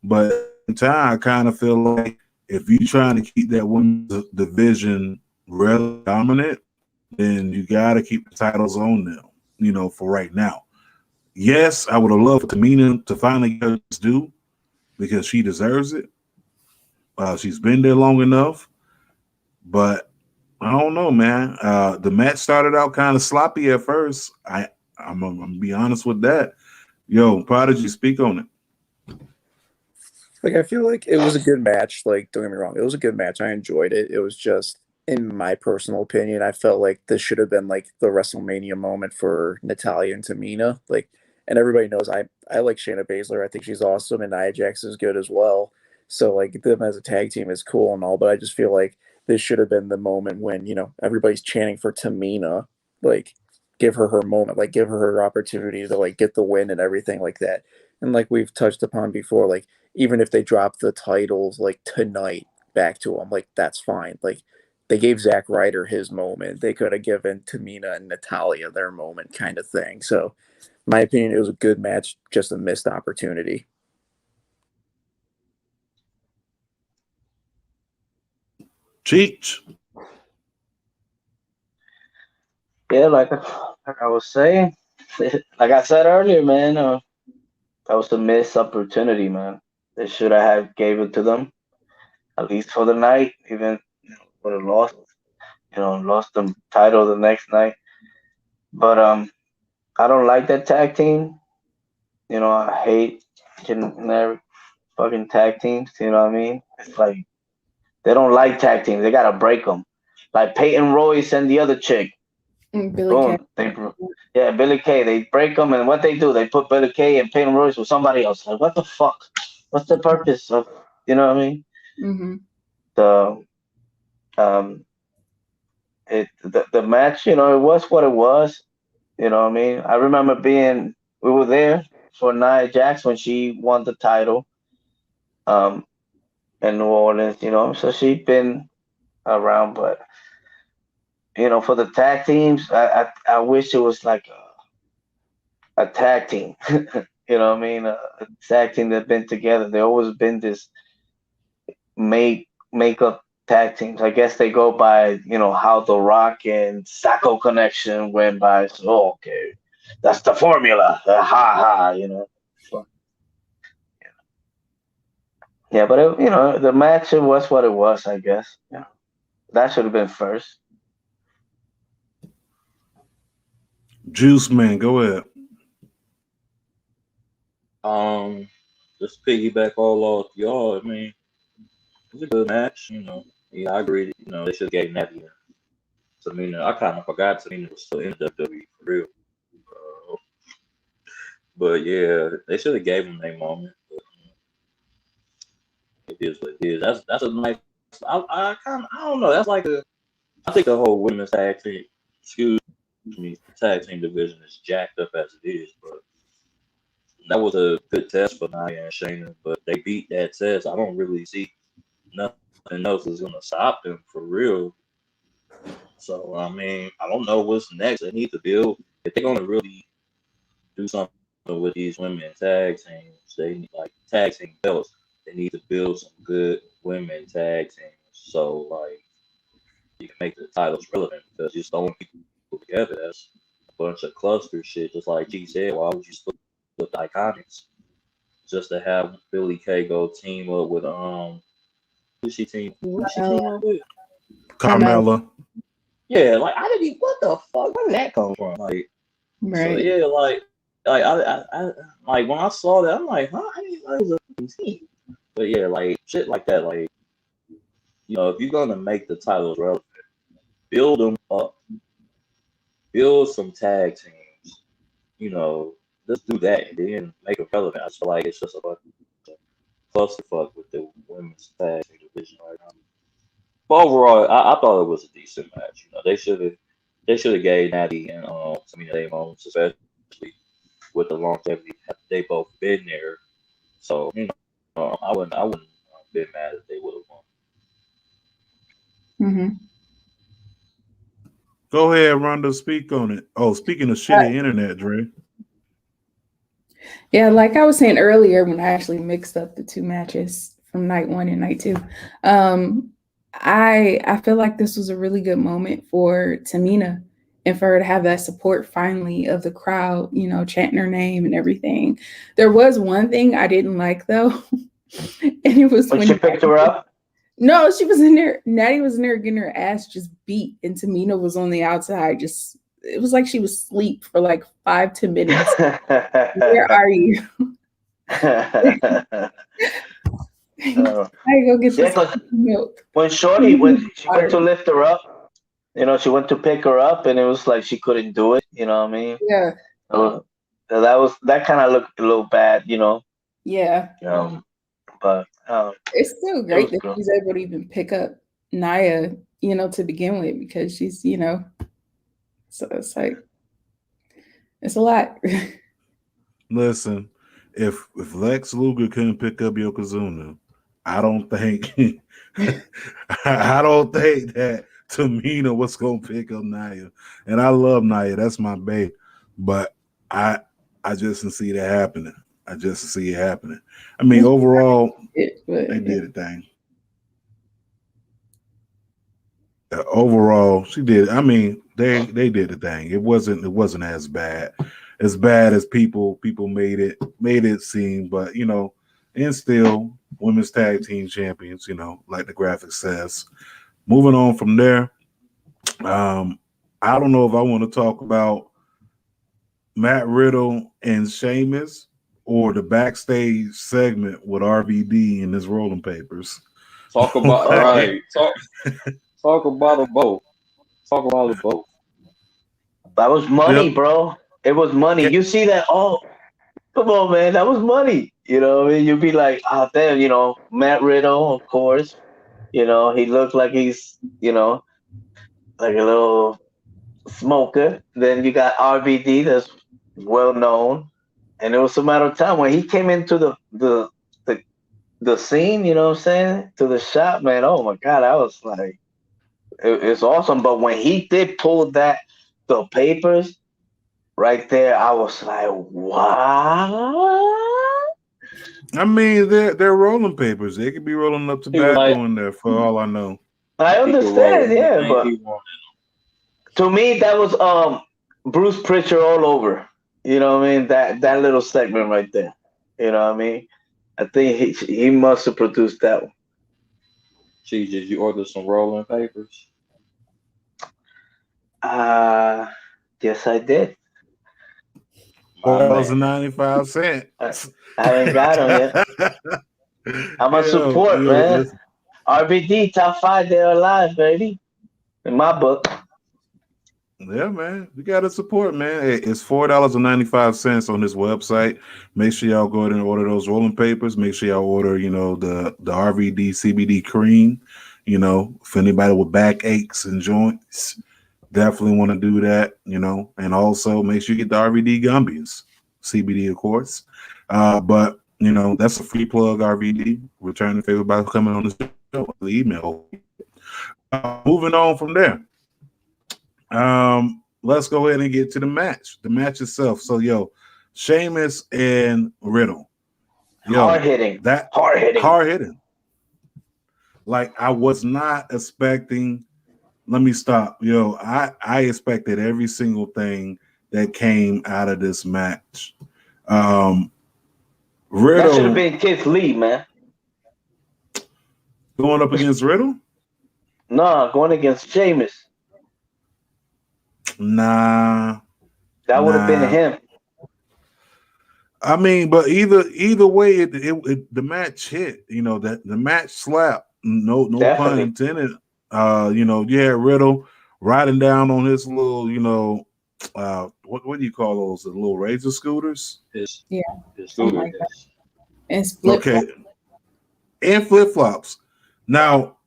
Speaker 1: But at the time, I kind of feel like if you're trying to keep that women's division really dominant, then you got to keep the titles on them, you know, for right now. Yes, I would have loved for Tamina to finally get its due because she deserves it. She's been there long enough, but I don't know, man. The match started out kind of sloppy at first. I'm gonna be honest with that. Yo, Prodigy, speak on it.
Speaker 3: Like, I feel like it was a good match. Like, don't get me wrong, it was a good match. I enjoyed it. It was just, in my personal opinion, I felt like this should have been like the WrestleMania moment for Natalya and Tamina. Like, and everybody knows I like Shayna Baszler. I think she's awesome, and Nia Jax is good as well. So like them as a tag team is cool and all, but I just feel like this should have been the moment when, you know, everybody's chanting for Tamina. Like, give her her moment, like give her her opportunity to like get the win and everything like that. And like we've touched upon before, like even if they drop the titles like tonight back to them, like that's fine. Like they gave Zack Ryder his moment. They could have given Tamina and Natalya their moment, kind of thing. So, in my opinion, it was a good match, just a missed opportunity.
Speaker 1: Cheech.
Speaker 2: Yeah, like I was saying, like I said earlier, man, that was a missed opportunity, man. They should have gave it to them at least for the night, even would have lost the title the next night. But I don't like that tag team. You know, I hate generic fucking tag teams. You know what I mean? It's like they don't like tag teams. They gotta break them. Like Peyton Royce and the other chick.
Speaker 4: Billy Kay.
Speaker 2: Billy Kay. They break them, and what they do, they put Billy Kay and Peyton Royce with somebody else. Like, what the fuck? What's the purpose of? You know what I mean?
Speaker 4: Mm-hmm.
Speaker 2: The the match, it was what it was. You know what I mean? I remember we were there for Nia Jax when she won the title, um, in New Orleans. So she's been around, but for the tag teams, I wish it was like a tag team. You know what I mean? A tag team that's been together. They always been this make-up tag teams. I guess they go by, how The Rock and Sacco Connection went by. So, okay, that's the formula. Ha ha. So, yeah, but the match, it was what it was. I guess. Yeah, that should have been first.
Speaker 1: Juiceman, go ahead.
Speaker 7: Just piggyback all off y'all. I mean, it was a good match. Yeah, I agree. They should have gave Natty and Tamina. I kind of forgot Tamina was still in WWE for real. But yeah, they should have gave him a moment. But, it is what it is. That's a nice. I don't know. That's like I think the whole women's tag team, tag team division is jacked up as it is. But that was a good test for Nia and Shayna. But they beat that test. I don't really see nothing else is gonna stop them for real. So I mean, I don't know what's next. They need to build if they're gonna really do something with these women tag teams. They need like tag team belts. They need to build some good women tag teams. So like you can make the titles relevant because just throwing people together, that's a bunch of cluster shit. Just like G said, why would you split the Iconics just to have Billy Kay go team up with who's she team up with?
Speaker 1: Carmella.
Speaker 7: Yeah, like I didn't even what the fuck? Where did that come from? Like,
Speaker 4: Right.
Speaker 7: so yeah, like I like when I saw that, I'm like, huh? I didn't know it was a fucking team. But yeah, like shit like that, like if you're gonna make the titles relevant, build them up, build some tag teams. Let's do that and then make it relevant. I feel like it's just a bunch of clusterfuck with the women's tag team division right now. But overall, I thought it was a decent match. They should have gave Natty and Tamina their moments, especially with the longevity. They both been there, so I wouldn't have been mad if they would have won.
Speaker 4: Mm-hmm.
Speaker 1: Go ahead, Rhonda. Speak on it. Oh, speaking of shitty internet, Dre.
Speaker 4: Yeah, like I was saying earlier when I actually mixed up the two matches from night one and night two, I feel like this was a really good moment for Tamina and for her to have that support finally of the crowd, chanting her name and everything. There was one thing I didn't like though, and it was
Speaker 2: when she picked her up.
Speaker 4: No, she was in there. Natty was in there getting her ass just beat, and Tamina was on the outside. It was like she was asleep for like 5-10 minutes. Where are you? I go get this milk.
Speaker 2: When she went to lift her up, she went to pick her up, and it was like she couldn't do it. You know what I mean?
Speaker 4: Yeah.
Speaker 2: That kind of looked a little bad.
Speaker 4: Yeah.
Speaker 2: But
Speaker 4: it's still great that she's able to even pick up Nia, to begin with, because she's, so it's like it's a lot.
Speaker 1: Listen, if Lex Luger couldn't pick up Yokozuna, I don't think that Tamina was gonna pick up Nia. And I love Nia, that's my babe. But I just didn't see that happening. I just see it happening. I mean, overall, they did a thing. Overall, she did. I mean, they did a thing. It wasn't as bad as people made it seem. But and still, women's tag team champions. Like the graphic says. Moving on from there, I don't know if I want to talk about Matt Riddle and Sheamus, or the backstage segment with RVD and his rolling papers.
Speaker 7: Talk about right. Talk about them both. Talk about them both.
Speaker 2: That was money, bro. It was money. You see that? Oh, come on, man. That was money. You'd be like, oh, damn, Matt Riddle, of course. He looked like he's, like a little smoker. Then you got RVD, that's well known, and it was a matter of time when he came into the scene. You know what I'm saying? To the shop, man. Oh my God, I was like, it's awesome. But when he did pull the papers right there, I was like, what?
Speaker 1: I mean, they're rolling papers. They could be rolling up
Speaker 7: He was like,
Speaker 1: tobacco in there for all I know.
Speaker 2: I
Speaker 7: he could roll
Speaker 2: understand, yeah,
Speaker 7: anything
Speaker 2: but
Speaker 7: he wanted.
Speaker 2: to me, that was Bruce Pritchard all over. You know what I mean? That little segment right there. You know what I mean? I think he must have produced that one.
Speaker 7: Cheech, did you order some rolling papers?
Speaker 2: Uh yes, I did.
Speaker 7: My man.
Speaker 1: $4.95.
Speaker 2: I, I ain't got them yet. I'm a support, man.
Speaker 1: Listen.
Speaker 2: RVD top 5, they're alive, baby. In my book.
Speaker 1: Yeah, man, you got to support, man. Hey, it's $4.95 on this website. Make sure y'all go ahead and order those rolling papers. Make sure y'all order, the RVD CBD cream. For anybody with back aches and joints, definitely want to do that. And also make sure you get the RVD gummies, CBD, of course. But that's a free plug. RVD, return the favor by coming on the show. The email. Moving on from there. Let's go ahead and get to the match. The match itself. So, Sheamus and Riddle.
Speaker 2: Hard hitting.
Speaker 1: Hard hitting. Like, I was not expecting. Let me stop. I expected every single thing that came out of this match. Riddle.
Speaker 2: That should have been Keith Lee, man.
Speaker 1: Going up against Riddle?
Speaker 2: No, going against Sheamus.
Speaker 1: Nah.
Speaker 2: That would have been him.
Speaker 1: I mean, but either way, the match hit. That the match slapped. No pun intended. You had Riddle riding down on his little, what do you call those? The little razor scooters?
Speaker 7: His
Speaker 4: Something like that. And flip-flops.
Speaker 1: And flip-flops. Now,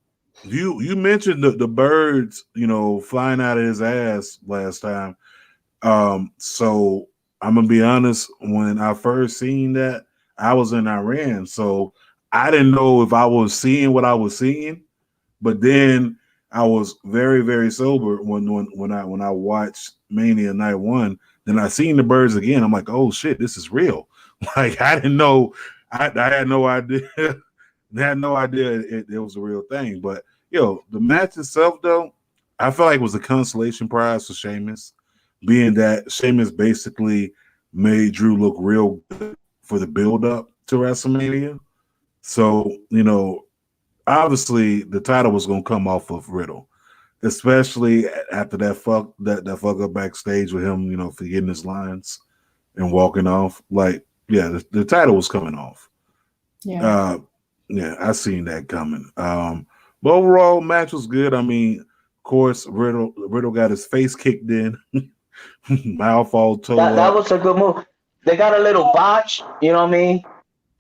Speaker 1: you mentioned the birds, flying out of his ass last time. So I'm gonna be honest, when I first seen that, I was in Iran, so I didn't know if I was seeing what I was seeing. But then I was very, very sober when I watched Mania Night 1. Then I seen the birds again. I'm like, oh shit, this is real. Like, I didn't know. I had no idea. I had no idea it was a real thing. But the match itself, though, I felt like it was a consolation prize for Sheamus, being that Sheamus basically made Drew look real good for the build-up to WrestleMania. So, obviously the title was going to come off of Riddle, especially after that fuck up backstage with him, forgetting his lines and walking off. Like, yeah, the title was coming off.
Speaker 4: Yeah.
Speaker 1: I seen that coming. But overall, match was good. I mean, of course, Riddle got his face kicked in, mouth all toe
Speaker 2: That
Speaker 1: up.
Speaker 2: was a good move. They got a little botch, you know what I mean?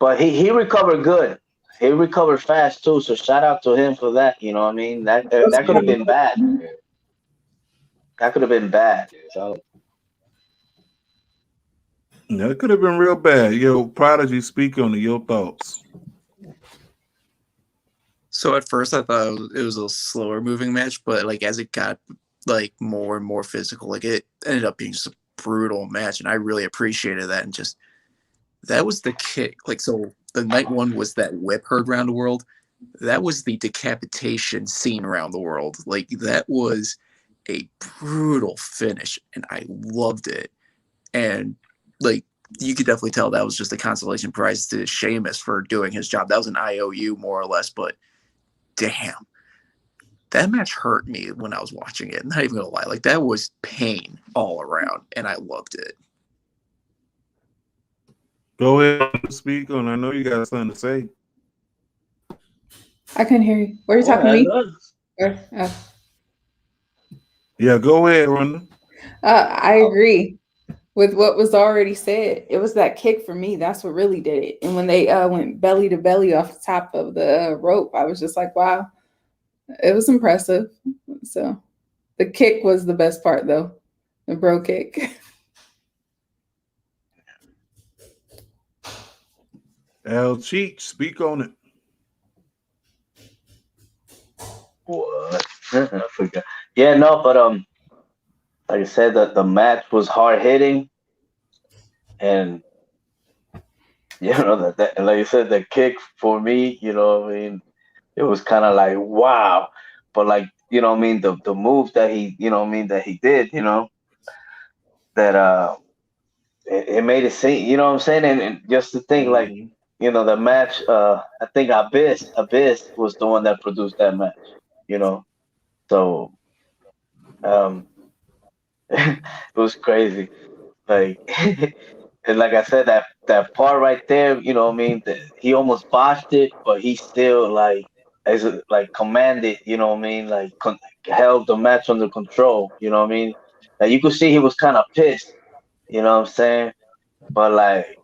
Speaker 2: But he recovered good. He recovered fast too. So shout out to him for that. You know what I mean? That could have been bad. That could have been bad.
Speaker 1: Yeah, it could have been real bad. Prodigy, speak on your thoughts.
Speaker 3: So at first I thought it was a slower moving match, but like as it got like more and more physical, like it ended up being just a brutal match, and I really appreciated that. And just that was the kick. Like, so the night 1 was that whip heard around the world. That was the decapitation scene around the world. Like, that was a brutal finish, and I loved it. And like, you could definitely tell that was just a consolation prize to Sheamus for doing his job. That was an IOU more or less, but damn, that match hurt me when I was watching it. Not even gonna lie, like that was pain all around, and I loved it.
Speaker 1: Go ahead and speak on. I know you got something to say.
Speaker 4: I couldn't hear you. Were you talking to me?
Speaker 1: Yeah, go ahead, Rhonda.
Speaker 4: I agree with what was already said. It was that kick for me. That's what really did it. And when they went belly to belly off the top of the rope, I was just like, wow, it was impressive. So The kick was the best part, though. The bro kick.
Speaker 1: Cheech, speak on it.
Speaker 2: What? I forgot. Yeah, no, but like I said, the match was hard hitting, and that like you said, the kick for me, I mean, it was kind of like wow, but like I mean, the move that he, I mean, that he did, that it made it seem, you know what I'm saying, and just to think like, the match, I think Abyss was the one that produced that match, so it was crazy, like. And like I said, that part right there, what I mean, he almost botched it, but he still like commanded, what I mean, like held the match under control, what I mean. Like you could see he was kind of pissed, what I'm saying. But like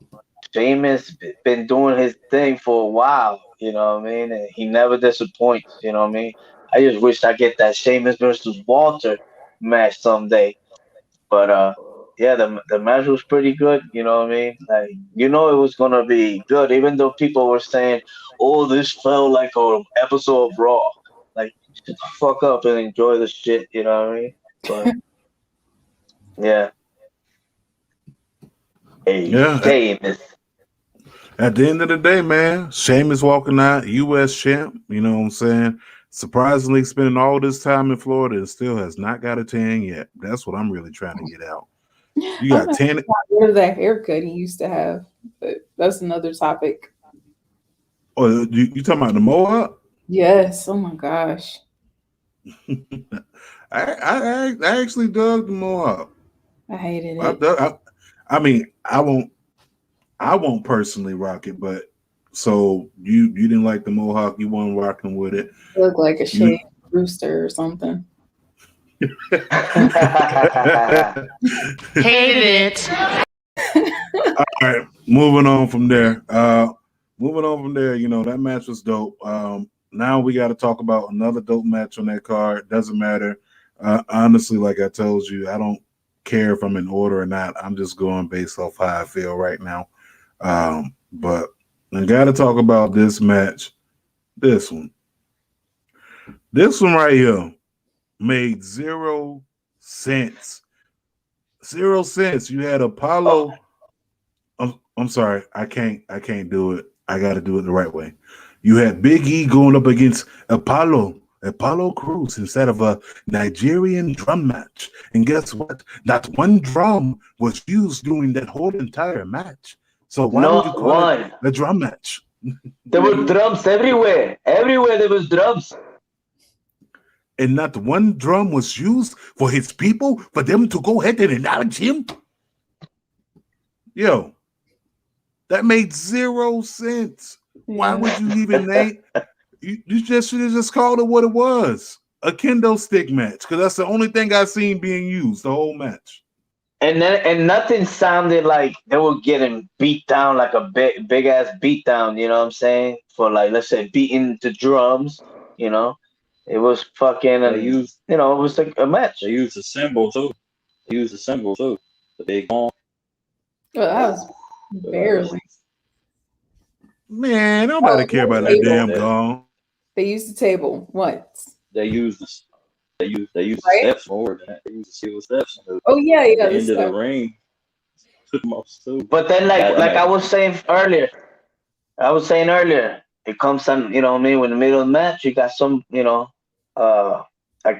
Speaker 2: Sheamus been doing his thing for a while, what I mean, and he never disappoints, what I mean. I just wish I get that Sheamus versus Walter match someday. But yeah, the match was pretty good. You know what I mean? Like it was gonna be good, even though people were saying, "Oh, this felt like an episode of Raw." Like, shut the fuck up and enjoy the shit. You know what I mean? But yeah,
Speaker 1: Yeah.
Speaker 2: Sheamus.
Speaker 1: At the end of the day, man, Sheamus walking out, U.S. champ. You know what I'm saying? Surprisingly, spending all this time in Florida and still has not got a tan yet. That's what I'm really trying to get out. You got 10.
Speaker 4: Got rid of that haircut he used to have, but that's another topic.
Speaker 1: Oh, you talking about the mohawk?
Speaker 4: Yes. Oh my gosh.
Speaker 1: I actually dug the mohawk.
Speaker 4: I hated it.
Speaker 1: I mean, I won't personally rock it, but so you didn't like the mohawk, you weren't rocking with it.
Speaker 4: It looked like a shaved rooster or something.
Speaker 5: Hated it.
Speaker 1: All right, moving on from there. That match was dope. Now we got to talk about another dope match on that card. Doesn't matter. Honestly, like I told you, I don't care if I'm in order or not. I'm just going based off how I feel right now. But I got to talk about this match. This one right here made 0 cents. 0 cents. You had Apollo. I'm sorry. I can't do it. I got to do it the right way. You had Big E going up against Apollo Crews instead of a Nigerian drum match. And guess what? Not one drum was used during that whole entire match. So why would you call it a drum match?
Speaker 2: There were drums everywhere. Everywhere there was drums.
Speaker 1: And not one drum was used for his people, for them to go ahead and acknowledge him? Yo, that made 0 cents. Why would you even name? You just should have just called it what it was, a kendo stick match, because that's the only thing I've seen being used the whole match.
Speaker 2: And nothing sounded like they were getting beat down, like a big ass beat down. You know what I'm saying? For like, let's say beating the drums. It was fucking. It was like a match.
Speaker 7: They used the symbol too. The big gong.
Speaker 4: Well, that was barely.
Speaker 1: Man, nobody care about that damn gong.
Speaker 4: They used the table once.
Speaker 7: They used the
Speaker 4: Right?
Speaker 7: steps more than that. They used the steel steps.
Speaker 4: Oh yeah.
Speaker 7: At the end of the ring. Took them off too.
Speaker 2: But then, like I was saying earlier, it comes on, what I mean, in the middle of the match, you got some, a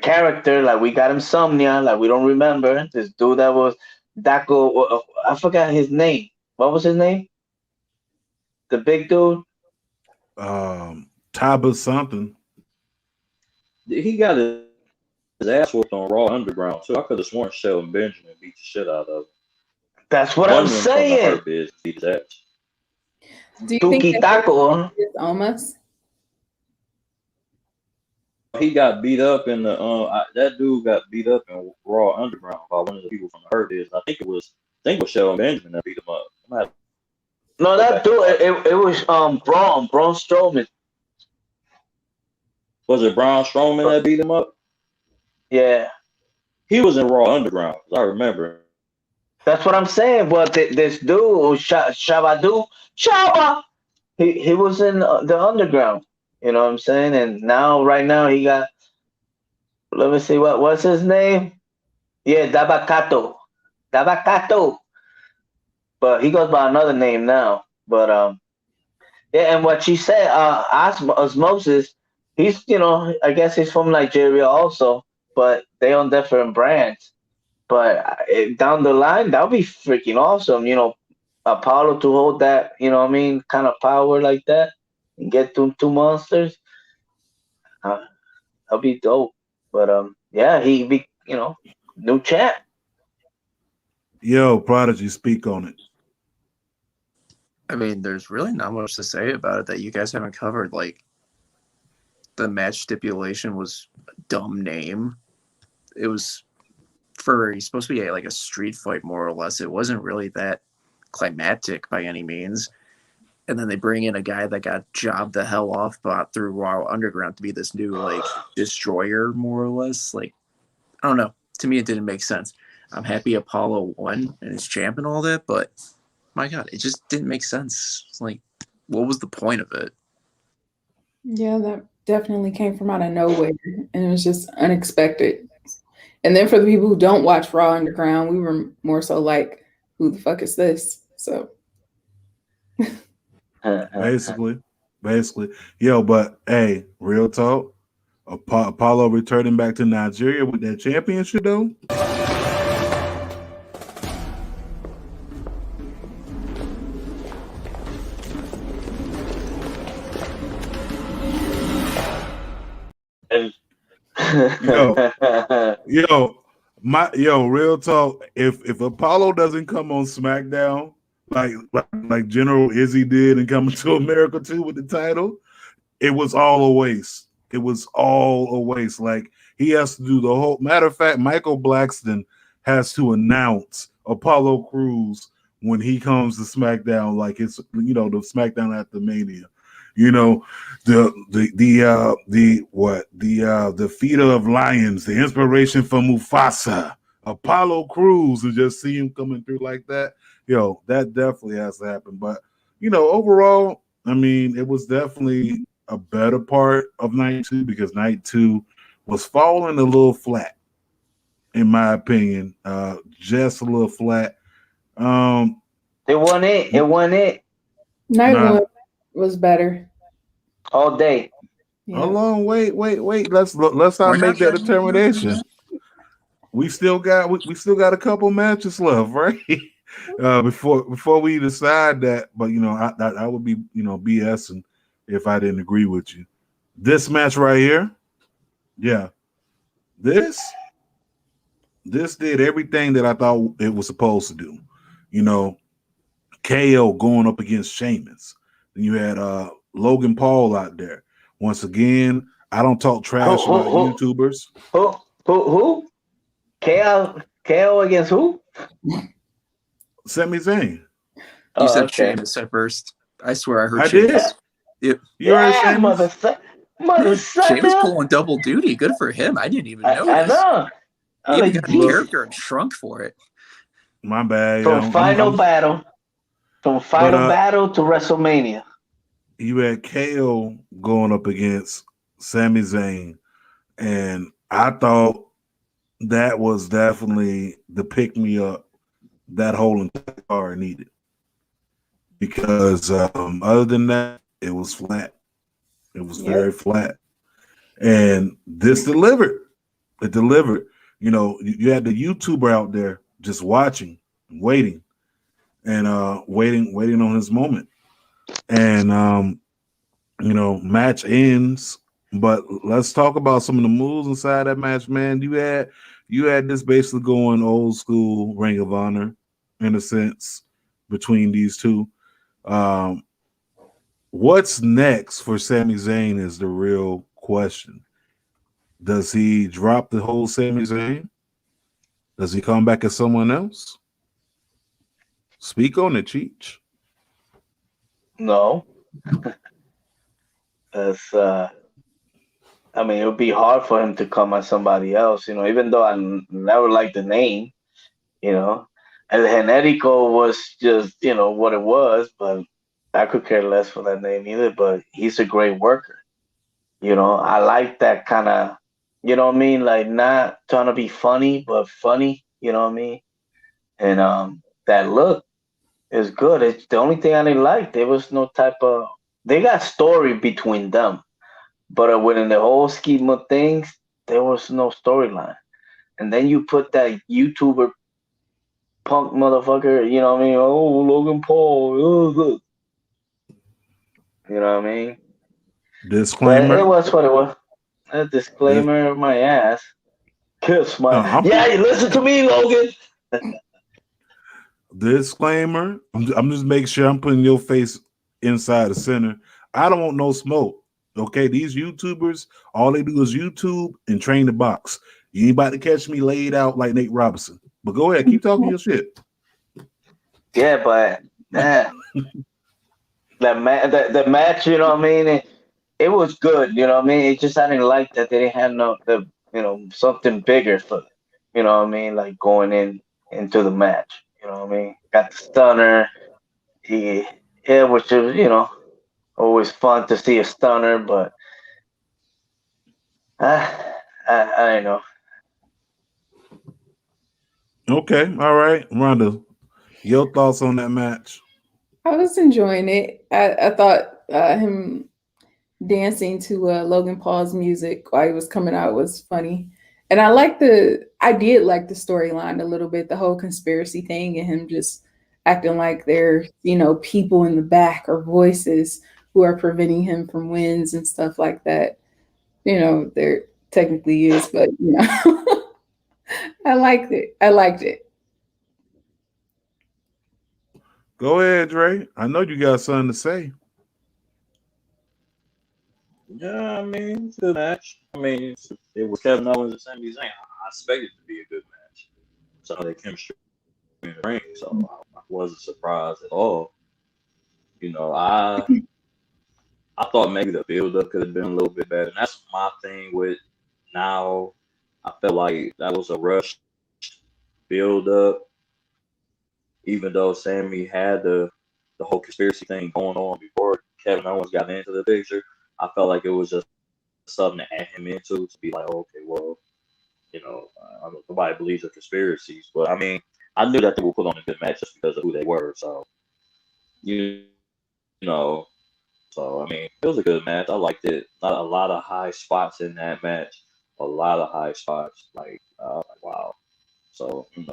Speaker 2: character, like we got Insomnia, like we don't remember. This dude that was Daco, I forgot his name. What was his name? The big dude?
Speaker 1: Taba something.
Speaker 7: He got his ass whooped on Raw Underground too. I could have sworn Shelton Benjamin beat the shit out of him.
Speaker 2: That's what I'm saying.
Speaker 4: Do you think
Speaker 2: Taco?
Speaker 4: Almost?
Speaker 7: He got beat up in the that dude got beat up in Raw Underground by one of the people from the Hurt Biz. I think it was Shelton Benjamin that beat him up.
Speaker 2: No, that dude. It was Braun Strowman.
Speaker 7: Was it Braun Strowman that beat him up?
Speaker 2: Yeah.
Speaker 7: He was in Raw Underground. I remember.
Speaker 2: That's what I'm saying. But this dude, Shabadu, Shaba, he was in the underground. You know what I'm saying? And now, right now, he got. Let me see what's his name. Yeah, Dabakato. But he goes by another name now. But yeah, and what she said, Osmosis, he's I guess he's from Nigeria also, but they on different brands. But down the line, that would be freaking awesome. Apollo to hold that, what I mean, kind of power like that and get two monsters. Uh, that'd be dope. But yeah, he be new champ.
Speaker 1: Yo, Prodigy, speak on it.
Speaker 3: I mean, there's really not much to say about it that you guys haven't covered. Like, the match stipulation was a dumb name. It was he's supposed to be like a street fight, more or less. It wasn't really that climactic by any means. And then they bring in a guy that got jobbed the hell off through Raw Underground to be this new like destroyer, more or less. Like, I don't know. To me, it didn't make sense. I'm happy Apollo won and is champ and all that, but my God, it just didn't make sense. It's like, what was the point of it?
Speaker 4: Yeah, that definitely came from out of nowhere, and it was just unexpected. And then for the people who don't watch Raw Underground, we were more so like, who the fuck is this? So
Speaker 1: Basically. Yo, but hey, real talk. Apollo returning back to Nigeria with that championship, though. Real talk. If Apollo doesn't come on SmackDown like General Izzy did and Coming to America 2 with the title, it was all a waste. It was all a waste. Like, he has to do the whole. Matter of fact, Michael Blackston has to announce Apollo Crews when he comes to SmackDown, like it's the SmackDown after Mania. The feeder of lions, the inspiration from Mufasa, Apollo Crews, and just see him coming through like that. That definitely has to happen. But overall, I mean, it was definitely a better part of night 2 because night 2 was falling a little flat, in my opinion. Just a little flat.
Speaker 2: It wasn't it. It wasn't it.
Speaker 4: Night 1 was better.
Speaker 2: All day.
Speaker 1: Yeah. Hold on, wait. Let's not make that determination. We still got a couple matches left, right? Before we decide that, but I would be BSing if I didn't agree with you. This match right here, yeah, this did everything that I thought it was supposed to do. KO going up against Sheamus. Then you had Logan Paul out there. Once again, I don't talk trash about YouTubers.
Speaker 2: Who? KO against who?
Speaker 1: Sami Zayn.
Speaker 3: You said Sheamus at first. I swear I heard
Speaker 1: Sheamus.
Speaker 3: Yep.
Speaker 1: You heard Sheamus?
Speaker 3: Sheamus pulling double duty. Good for him. I didn't even notice.
Speaker 2: I know.
Speaker 3: He even got a character and shrunk for it.
Speaker 1: My bad.
Speaker 2: From final battle to WrestleMania.
Speaker 1: You had KO going up against Sami Zayn, and I thought that was definitely the pick-me-up that whole entire card needed. Because other than that, it was flat. It was very flat. And this delivered. It delivered. You had the YouTuber out there just watching, waiting, and waiting on his moment. And match ends. But let's talk about some of the moves inside that match, man. You had this basically going old school Ring of Honor in a sense between these two. What's next for Sami Zayn is the real question. Does he drop the whole Sami Zayn? Does he come back as someone else? Speak on it, Cheech.
Speaker 2: No. That's I mean, it would be hard for him to come as somebody else, even though I never liked the name, you know. El Generico was just, what it was, but I could care less for that name either. But he's a great worker. I like that kind of, what I mean? Like not trying to be funny, but funny, you know what I mean? And that look is good. It's the only thing I didn't like. There was no type of, they got story between them, but within the whole scheme of things, there was no storyline. And then you put that YouTuber punk motherfucker, you know what I mean? Oh, Logan Paul. You know what I mean? But
Speaker 1: Disclaimer.
Speaker 2: it was what it was. A
Speaker 1: This,
Speaker 2: disclaimer, my ass. Kiss my.
Speaker 1: I'm
Speaker 2: Yeah, you listen to me, Logan.
Speaker 1: disclaimer. I'm just making sure I'm putting your face inside the center. I don't want no smoke. Okay, these YouTubers, all they do is YouTube and train the box. You ain't about to catch me laid out like Nate Robinson. But go ahead, keep talking your shit.
Speaker 2: Yeah, but the match, you know what I mean? It was good, you know what I mean? It just I didn't like that they didn't have something bigger for, you know what I mean? Like going into the match, you know what I mean? Got the stunner, yeah, which is always fun to see a stunner, but I don't know.
Speaker 1: Okay, all right, Rhonda, your thoughts on that match?
Speaker 4: I was enjoying it. I thought him dancing to Logan Paul's music while he was coming out was funny. And I did like the storyline a little bit, the whole conspiracy thing and him just acting like there, people in the back or voices who are preventing him from wins and stuff like that. There technically is, but I liked it. I liked it.
Speaker 1: Go ahead, Dre. I know you got something to say.
Speaker 7: Yeah, I mean, it's a good match. I mean, it was Kevin Owens and Sami Zayn. I expected it to be a good match. So they chemistry in the ring, so I wasn't surprised at all. I thought maybe the build up could have been a little bit better. And that's my thing with now. I felt like that was a rush build up, even though Sammy had the whole conspiracy thing going on before Kevin Owens got into the picture. I felt like it was just something to add him into to be like, oh, okay, well, nobody believes in conspiracies, but I mean, I knew that they would put on a good match just because of who they were. So, you know, so I mean, it was a good match. I liked it. Not a lot of high spots in that match. A lot of high spots. Like, wow. So and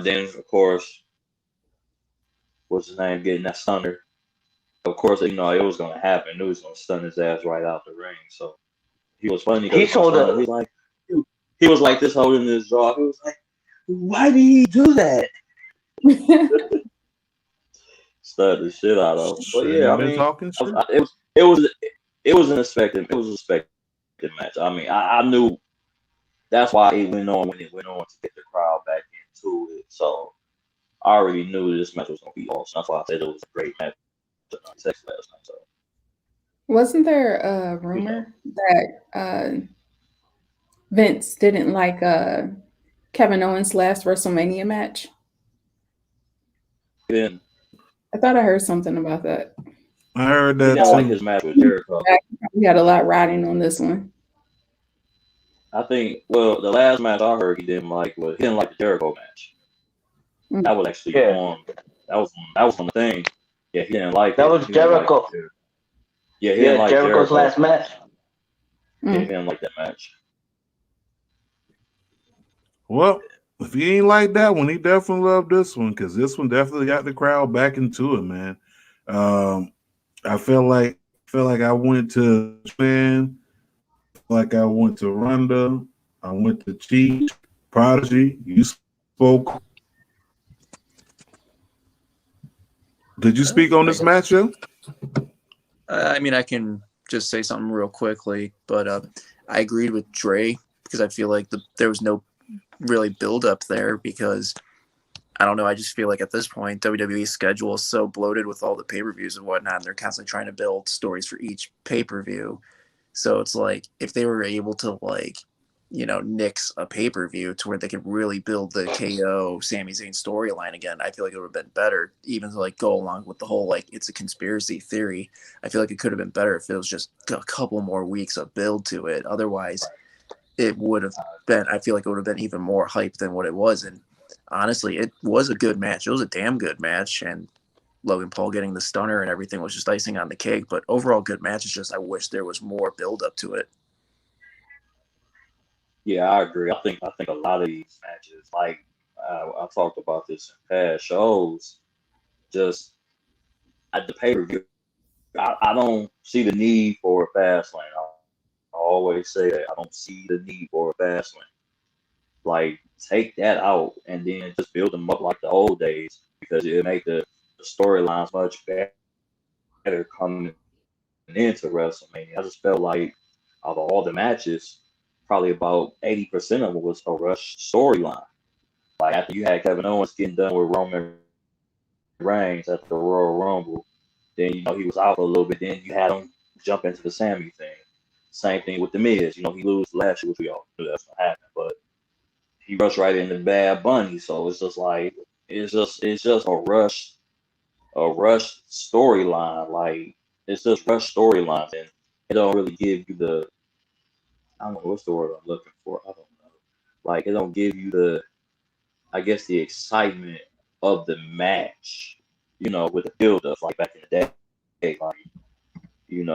Speaker 7: then of course, what's his name getting that stunner? Of course, it was gonna happen. It was gonna stun his ass right out the ring. So he was funny.
Speaker 2: He told her.
Speaker 7: He was like this holding his jaw. He was like, why did he do that? Stud the shit out of him. But yeah, I mean, it was an expected match. I mean, I knew that's why it went on when it went on to get the crowd back into it. So I already knew this match was gonna be awesome. That's why I said it was a great match last night. So
Speaker 4: Wasn't there a rumor that Vince didn't like Kevin Owens' last WrestleMania match?
Speaker 7: then
Speaker 4: I thought I heard something about that.
Speaker 1: I heard
Speaker 7: he
Speaker 1: that
Speaker 7: didn't
Speaker 1: too.
Speaker 7: like his match with Jericho.
Speaker 4: We had a lot riding on this one.
Speaker 7: I think. Well, the last match I heard he didn't like the Jericho match. That was actually on. That was on the thing. Yeah, he didn't like
Speaker 2: that.
Speaker 7: It.
Speaker 2: Was Jericho.
Speaker 7: Yeah, he didn't like
Speaker 2: Jericho's last match.
Speaker 7: Yeah, he didn't like that match.
Speaker 1: Well, if he ain't like that one, he definitely loved this one because this one definitely got the crowd back into it, man. I felt like I went to man, like I went to Rhonda, I went to Cheech, Prodigy. You spoke. Did you speak on this matchup?
Speaker 3: I mean, I can just say something real quickly, but I agreed with Dre because I feel like there was no really build up there because I don't know. I just feel like at this point, WWE's schedule is so bloated with all the pay-per-views and whatnot. And they're constantly trying to build stories for each pay-per-view So it's like if they were able to like, nix a pay-per-view to where they could really build the KO Sami Zayn storyline again, I feel like it would have been better, even to like go along with the whole like it's a conspiracy theory. I feel like it could have been better if it was just a couple more weeks of build to it. Otherwise, it would have been, I feel like it would have been even more hype than what it was. And honestly, it was a good match. It was a damn good match. And Logan Paul getting the stunner and everything was just icing on the cake. But overall, good match. It's just I wish there was more build up to it.
Speaker 7: Yeah, I agree. I think a lot of these matches, like I talked about this in past shows, just at the pay per view, I don't see the need for a fast lane. I always say that I don't see the need for a fast lane. Like take that out and then just build them up like the old days because it make the storylines much better coming into WrestleMania. I just felt like out of all the matches, probably about 80% of it was a rush storyline. Like after you had Kevin Owens getting done with Roman Reigns at the Royal Rumble, then he was out for a little bit. Then you had him jump into the Sammy thing. Same thing with the Miz. He lose last year, which we all knew that's gonna happen, but he rushed right into Bad Bunny. So it's just like it's just a rush storyline. Like it's just rush storylines, and it don't really give you the I don't know what's the word I'm looking for. I don't know. Like it don't give you the I guess the excitement of the match, with the build up like back in the day. Like, you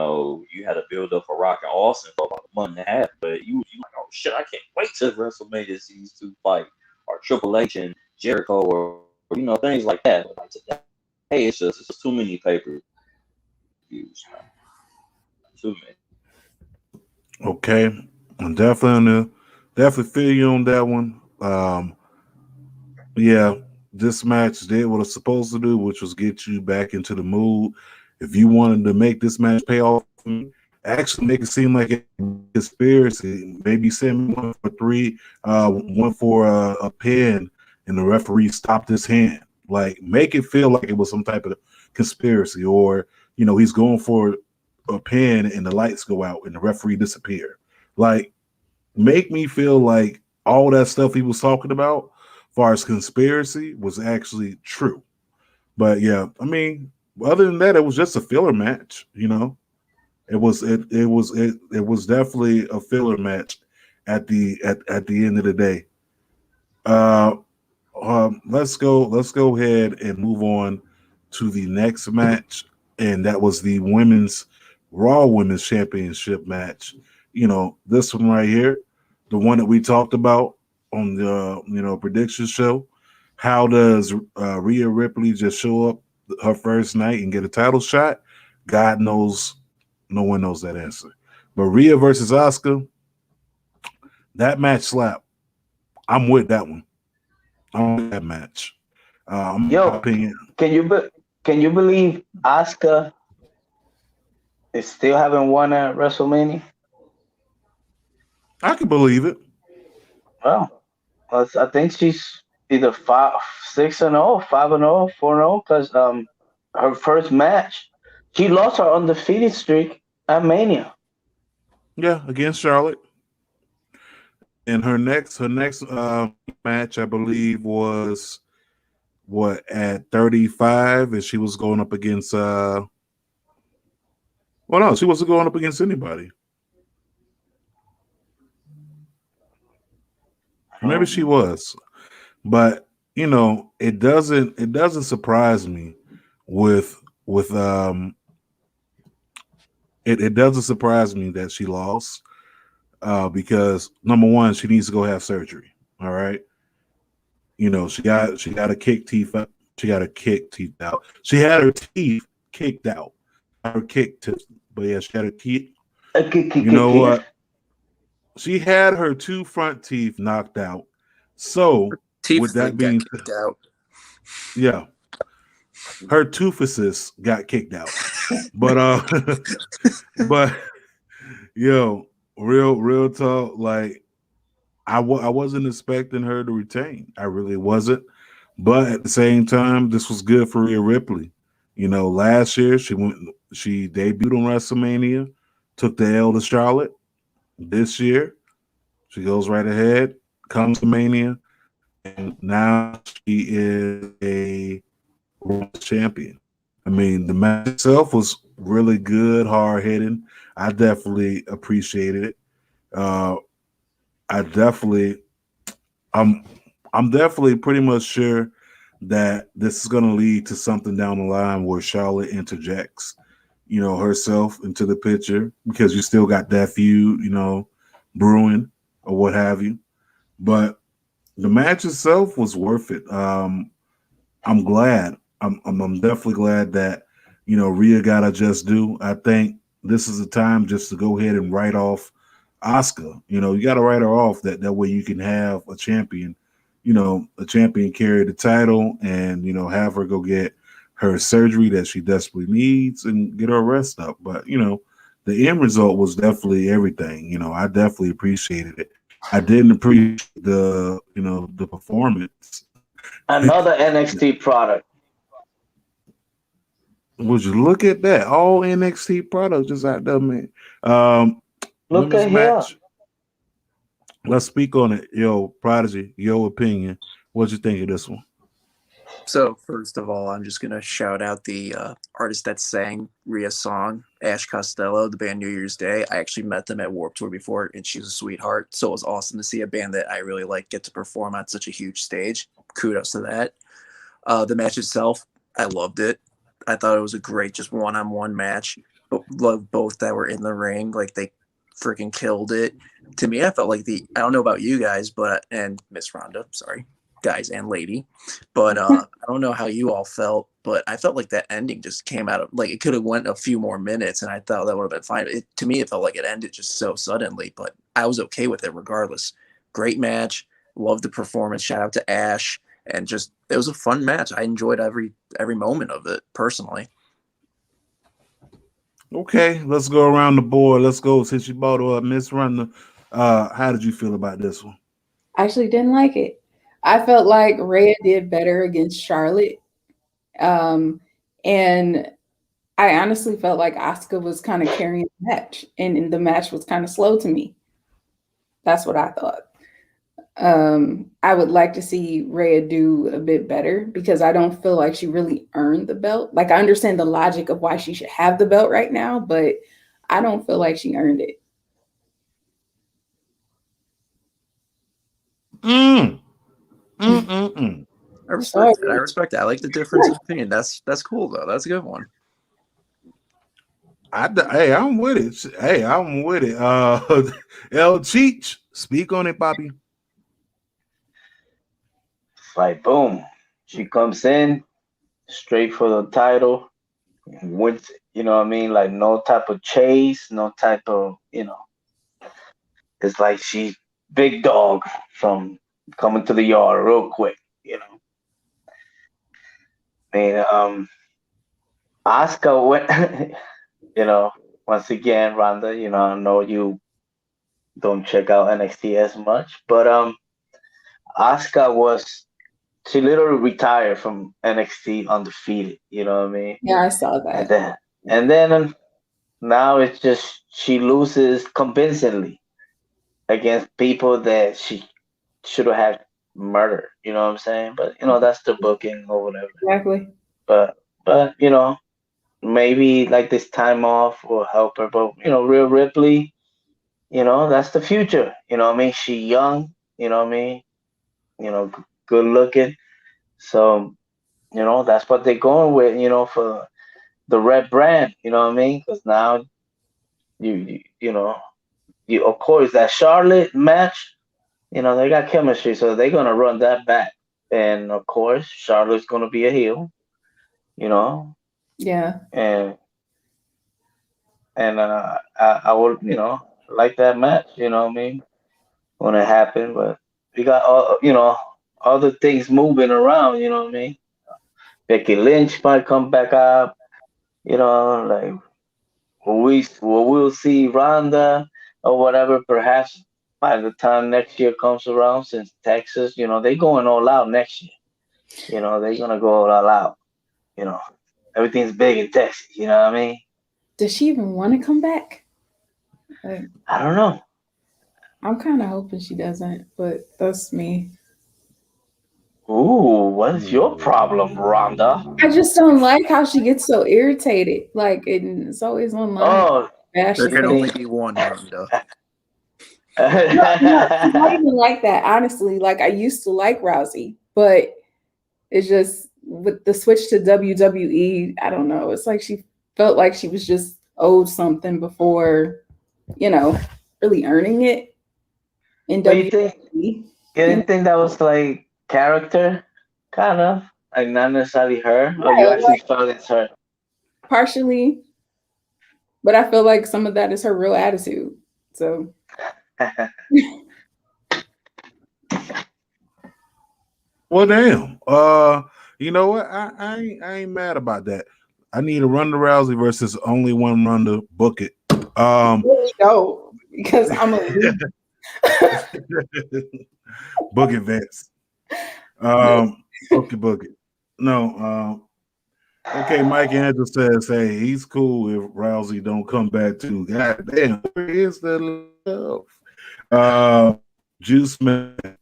Speaker 7: had a build up for Rock and Austin for about a month and a half, but you like, oh shit, I can't wait till WrestleMania to see these two fight, or Triple H and Jericho, or things like that. But like today, hey, it's just too many pay-per-views, man. Too many.
Speaker 1: Okay, I'm definitely feel you on that one. Yeah, this match did what it's supposed to do, which was get you back into the mood. If you wanted to make this match pay off, actually make it seem like a conspiracy. Maybe send 1 for 3, 1 for a pin, and the referee stopped his hand. Like, make it feel like it was some type of conspiracy, or he's going for a pin and the lights go out and the referee disappear. Like, make me feel like all that stuff he was talking about, as far as conspiracy, was actually true. But yeah, I mean, other than that, it was just a filler match. It was definitely a filler match at the end of the day. Let's go ahead and move on to the next match, and that was the Raw Women's Championship match. This one right here, the one that we talked about on the prediction show. How does Rhea Ripley just show up her first night and get a title shot? God knows, no one knows that answer. But Rhea versus Asuka, that match slap. I'm with that one. I'm with that match.
Speaker 2: Yo, can you believe Asuka is still haven't won at WrestleMania?
Speaker 1: I can believe it.
Speaker 2: Well, I think she's either 6-0, 5-0, 4-0, because her first match, she lost her undefeated streak at Mania.
Speaker 1: Yeah, against Charlotte. And her next match, I believe, was at 35, and she was going up against well, no, she wasn't going up against anybody. Maybe she was, but it doesn't surprise me it doesn't surprise me that she lost, because number one, she needs to go have surgery. All right, she got a kick teeth up. She got her kick teeth out. She had her teeth kicked out. Her kick teeth, but yeah, she had her teeth. You know what? She had her 2 front teeth knocked out. So with that being
Speaker 3: kicked out.
Speaker 1: Yeah. Her toofuses got kicked out. But but real talk, like I wasn't expecting her to retain. I really wasn't. But at the same time, this was good for Rhea Ripley. Last year she debuted on WrestleMania, took the L to Charlotte. This year, she goes right ahead, comes to Mania, and now she is a world champion. I mean, the match itself was really good, hard hitting. I definitely appreciated it. Uh, I definitely, I'm, I'm definitely pretty much sure that this is going to lead to something down the line where Charlotte interjects, herself into the picture because you still got that feud, brewing or what have you. But the match itself was worth it. I'm glad. I'm definitely glad that Rhea got a just due. I think this is a time just to go ahead and write off Asuka. You got to write her off. That way you can have a champion. A champion carry the title and have her go get her surgery that she desperately needs and get her rest up. But the end result was definitely everything. I definitely appreciated it. I didn't appreciate the performance.
Speaker 2: Another NXT product.
Speaker 1: Would you look at that? All NXT products just out there, man.
Speaker 2: Look
Speaker 1: Women's
Speaker 2: at here.
Speaker 1: match. Let's speak on it. Yo, Prodigy, your opinion. What'd you think of this one?
Speaker 3: So first of all, I'm just gonna shout out the artist that sang Rhea's song, Ash Costello, the band New Year's Day. I actually met them at Warped Tour before, and she's a sweetheart. So it was awesome to see a band that I really like get to perform on such a huge stage. Kudos to that. The match itself, I loved it. I thought it was a great just one-on-one match. But loved both that were in the ring. Like they freaking killed it. To me, I felt like I don't know about you guys, and Miss Rhonda, sorry, guys and lady, but I don't know how you all felt, but I felt like that ending just came out of, like, it could have went a few more minutes and I thought that would have been fine. To me, it felt like it ended just so suddenly, but I was okay with it regardless. Great match. Loved the performance. Shout out to Ash. And just, it was a fun match. I enjoyed every moment of it personally.
Speaker 1: Okay, let's go around the board. Let's go since you brought up Miss Rhonda. How did you feel about this one?
Speaker 4: I actually didn't like it. I felt like Rhea did better against Charlotte. And I honestly felt like Asuka was kind of carrying the match, and the match was kind of slow to me. That's what I thought. I would like to see Rhea do a bit better because I don't feel like she really earned the belt. Like, I understand the logic of why she should have the belt right now, but I don't feel like she earned it.
Speaker 3: I respect it. I respect that. I like the difference of opinion. That's cool though. That's a good one.
Speaker 1: Hey, I'm with it. Hey, I'm with it. El Cheech, speak on it, Bobby.
Speaker 2: Like, boom, she comes in straight for the title, wins. You know what I mean? Like, no type of chase, no type of, it's like she big dog from coming to the yard real quick. I mean, Asuka went. Once again, Rhonda, I know you don't check out NXT as much, but Asuka she literally retired from NXT undefeated. You know what I mean?
Speaker 4: Yeah, I saw that.
Speaker 2: And then now it's just she loses convincingly against people that she should have had murdered. You know what I'm saying? But that's the booking or whatever.
Speaker 4: Exactly.
Speaker 2: But maybe like this time off will help her. But Rhea Ripley, that's the future. You know what I mean? She young. You know what I mean? Good looking. So that's what they're going with. For the red brand. You know what I mean? Because now you of course that Charlotte match. They got chemistry, so they're gonna run that back. And of course, Charlotte's gonna be a heel.
Speaker 4: Yeah.
Speaker 2: And I would, like that match, what I mean, when it happened. But we got other things moving around, what I mean. Becky Lynch might come back up, like we'll see Rhonda or whatever, perhaps by the time next year comes around, since Texas, they're going all out next year. They're gonna go all out. Everything's big in Texas, you know what I mean?
Speaker 4: Does she even want to come back? Like,
Speaker 2: I don't know.
Speaker 4: I'm kind of hoping she doesn't, but that's me.
Speaker 2: Ooh, what is your problem, Rhonda?
Speaker 4: I just don't like how she gets so irritated. Like, it's always online
Speaker 2: Oh,
Speaker 3: There
Speaker 4: bashing
Speaker 3: can
Speaker 2: you
Speaker 3: only
Speaker 4: things.
Speaker 3: be one Rhonda.
Speaker 4: No, she's not
Speaker 2: think?
Speaker 4: even like that. Honestly, like I used to like Rousey, but it's just with the switch to WWE. I don't know. It's like she felt like she was just owed something before, you know, really earning it in
Speaker 2: But you think
Speaker 4: WWE.
Speaker 2: you
Speaker 4: You know,
Speaker 2: didn't think that was like character, kind of like not necessarily her, or you
Speaker 4: yeah,
Speaker 2: actually
Speaker 4: like
Speaker 2: felt it's her?
Speaker 4: partially, but I feel like some of that is her real attitude. So
Speaker 1: Well, damn. You know what? I ain't mad about that. I need a Ronda Rousey versus Only One Rhonda. Book it.
Speaker 4: really go because I'm a leave.
Speaker 1: Book it, Vince.
Speaker 4: No.
Speaker 1: Book it. No. Okay, Mike Andrew says, "Hey, he's cool if Rousey don't come back too." God damn, where is the love? Juiceman,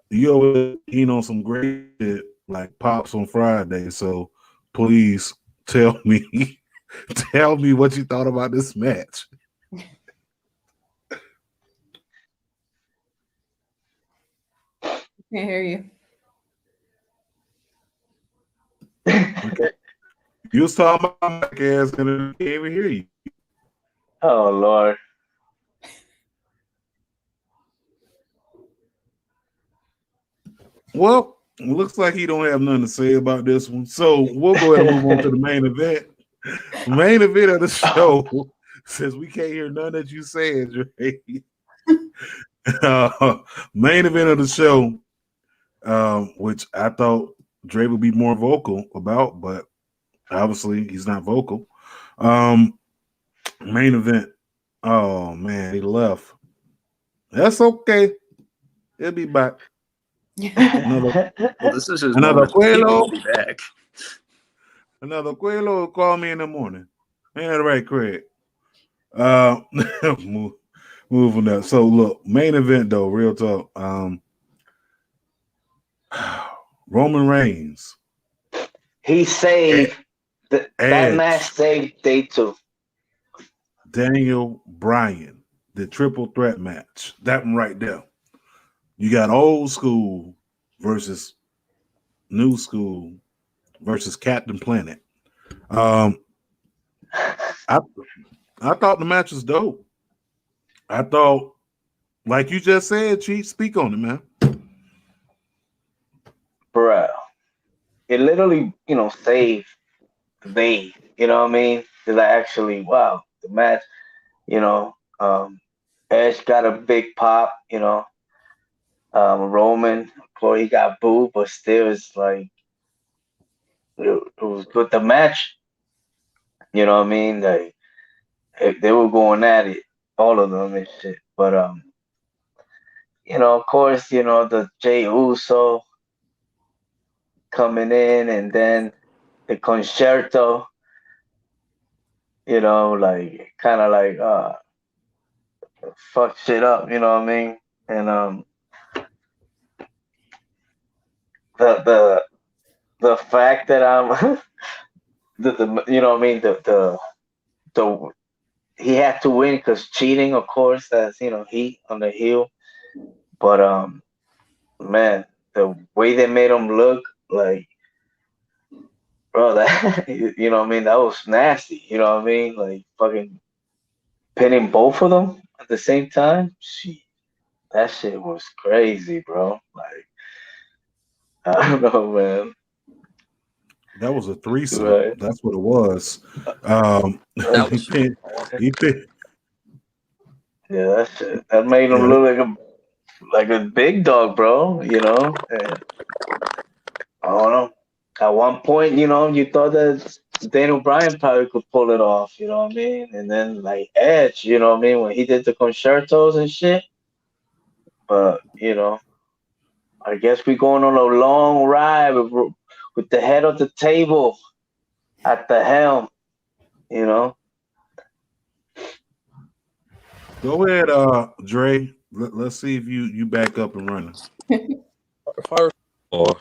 Speaker 1: you always eat on some great shit like pops on Friday. So please tell me, tell me what you thought about this match.
Speaker 4: Can't hear you.
Speaker 1: Okay, you was talking about Mike ass and I can't even hear you.
Speaker 2: Oh Lord.
Speaker 1: Well, it looks like he don't have nothing to say about this one. So we'll go ahead and move on to the main event. Main event of the show. Since we can't hear none that you said, Dre. Main event of the show, which I thought Dre would be more vocal about, but obviously he's not vocal. Main event. Oh man, he left. That's okay. He'll be back. Another
Speaker 3: Well, this is his
Speaker 1: another
Speaker 3: moment. He will
Speaker 1: Quelo.
Speaker 3: be back.
Speaker 1: Another Quelo will call me in the morning. Ain't that right, Craig? Uh, moving up. So look, main event though, real talk. Roman Reigns.
Speaker 2: He saved that match.
Speaker 1: Edge.
Speaker 2: Saved day two.
Speaker 1: Daniel Bryan. The triple threat match. That one right there. You got old school versus new school versus Captain Planet. I I thought the match was dope. I thought, like you just said, Cheech, speak on it, man.
Speaker 2: Bruh. It literally, saved the day. You know what I mean? Because I actually, wow, the match, you know, Edge got a big pop, Roman, of course, he got booed, but still, it's like, it was good. The match, you know what I mean? Like, they were going at it, all of them and shit. But, of course, the Jey Uso coming in and then the concerto, like, kind of like, fuck shit up, you know what I mean? And the the fact that I'm the you know what I mean the he had to win because cheating, of course, that's heat on the heel. But man, the way they made him look, like, bro, that you know what I mean, that was nasty. You know what I mean, like fucking pinning both of them at the same time. Shit, that shit was crazy, bro. Like, I don't know, man.
Speaker 1: That was a threesome.
Speaker 2: Right.
Speaker 1: That's what it was.
Speaker 3: That
Speaker 1: He
Speaker 3: was
Speaker 1: pinned, he pinned,
Speaker 2: Yeah, that shit. That made him
Speaker 1: yeah,
Speaker 2: look like a big dog, bro. And I don't know. At one point, you thought that Daniel Bryan probably could pull it off. You know what I mean? And then like Edge, you know what I mean, when he did the concertos and shit. But I guess we're going on a long ride with the head of the table at the helm. You know.
Speaker 1: Go ahead, Dre. Let's see if you back up and running.
Speaker 7: First of all,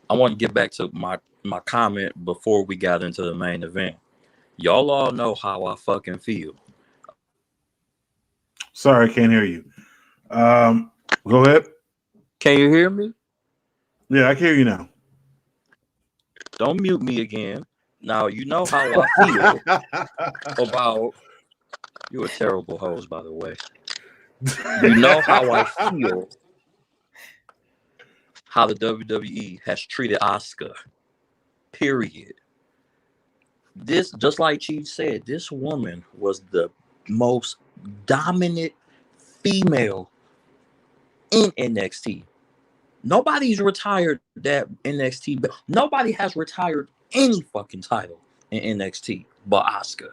Speaker 7: I want to get back to my comment before we got into the main event. Y'all all know how I fucking feel.
Speaker 1: Sorry, I can't hear you. Go ahead.
Speaker 7: Can you hear me?
Speaker 1: Yeah, I can hear you now.
Speaker 7: Don't mute me again. Now you know how I feel about. You're a terrible host, by the way. You know how I feel. How the WWE has treated Asuka. Period. This, just like Cheech said, this woman was the most dominant female in NXT. Nobody's retired that NXT, but nobody has retired any fucking title in NXT but Asuka.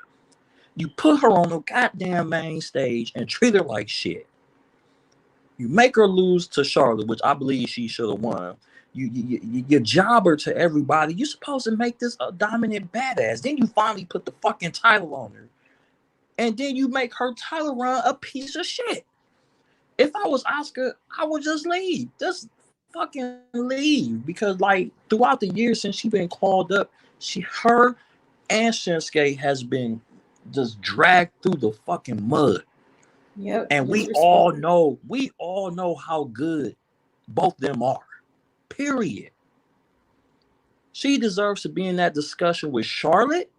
Speaker 7: You put her on the goddamn main stage and treat her like shit. You make her lose to Charlotte, which I believe she should have won. You job her to everybody. You're supposed to make this a dominant badass. Then you finally put the fucking title on her. And then you make her title run a piece of shit. If I was Asuka, I would just leave. Just fucking leave. Because like throughout the years since she's been called up, her and Shinsuke has been just dragged through the fucking mud.
Speaker 4: Yep.
Speaker 7: And we all know how good both them are. Period. She deserves to be in that discussion with Charlotte,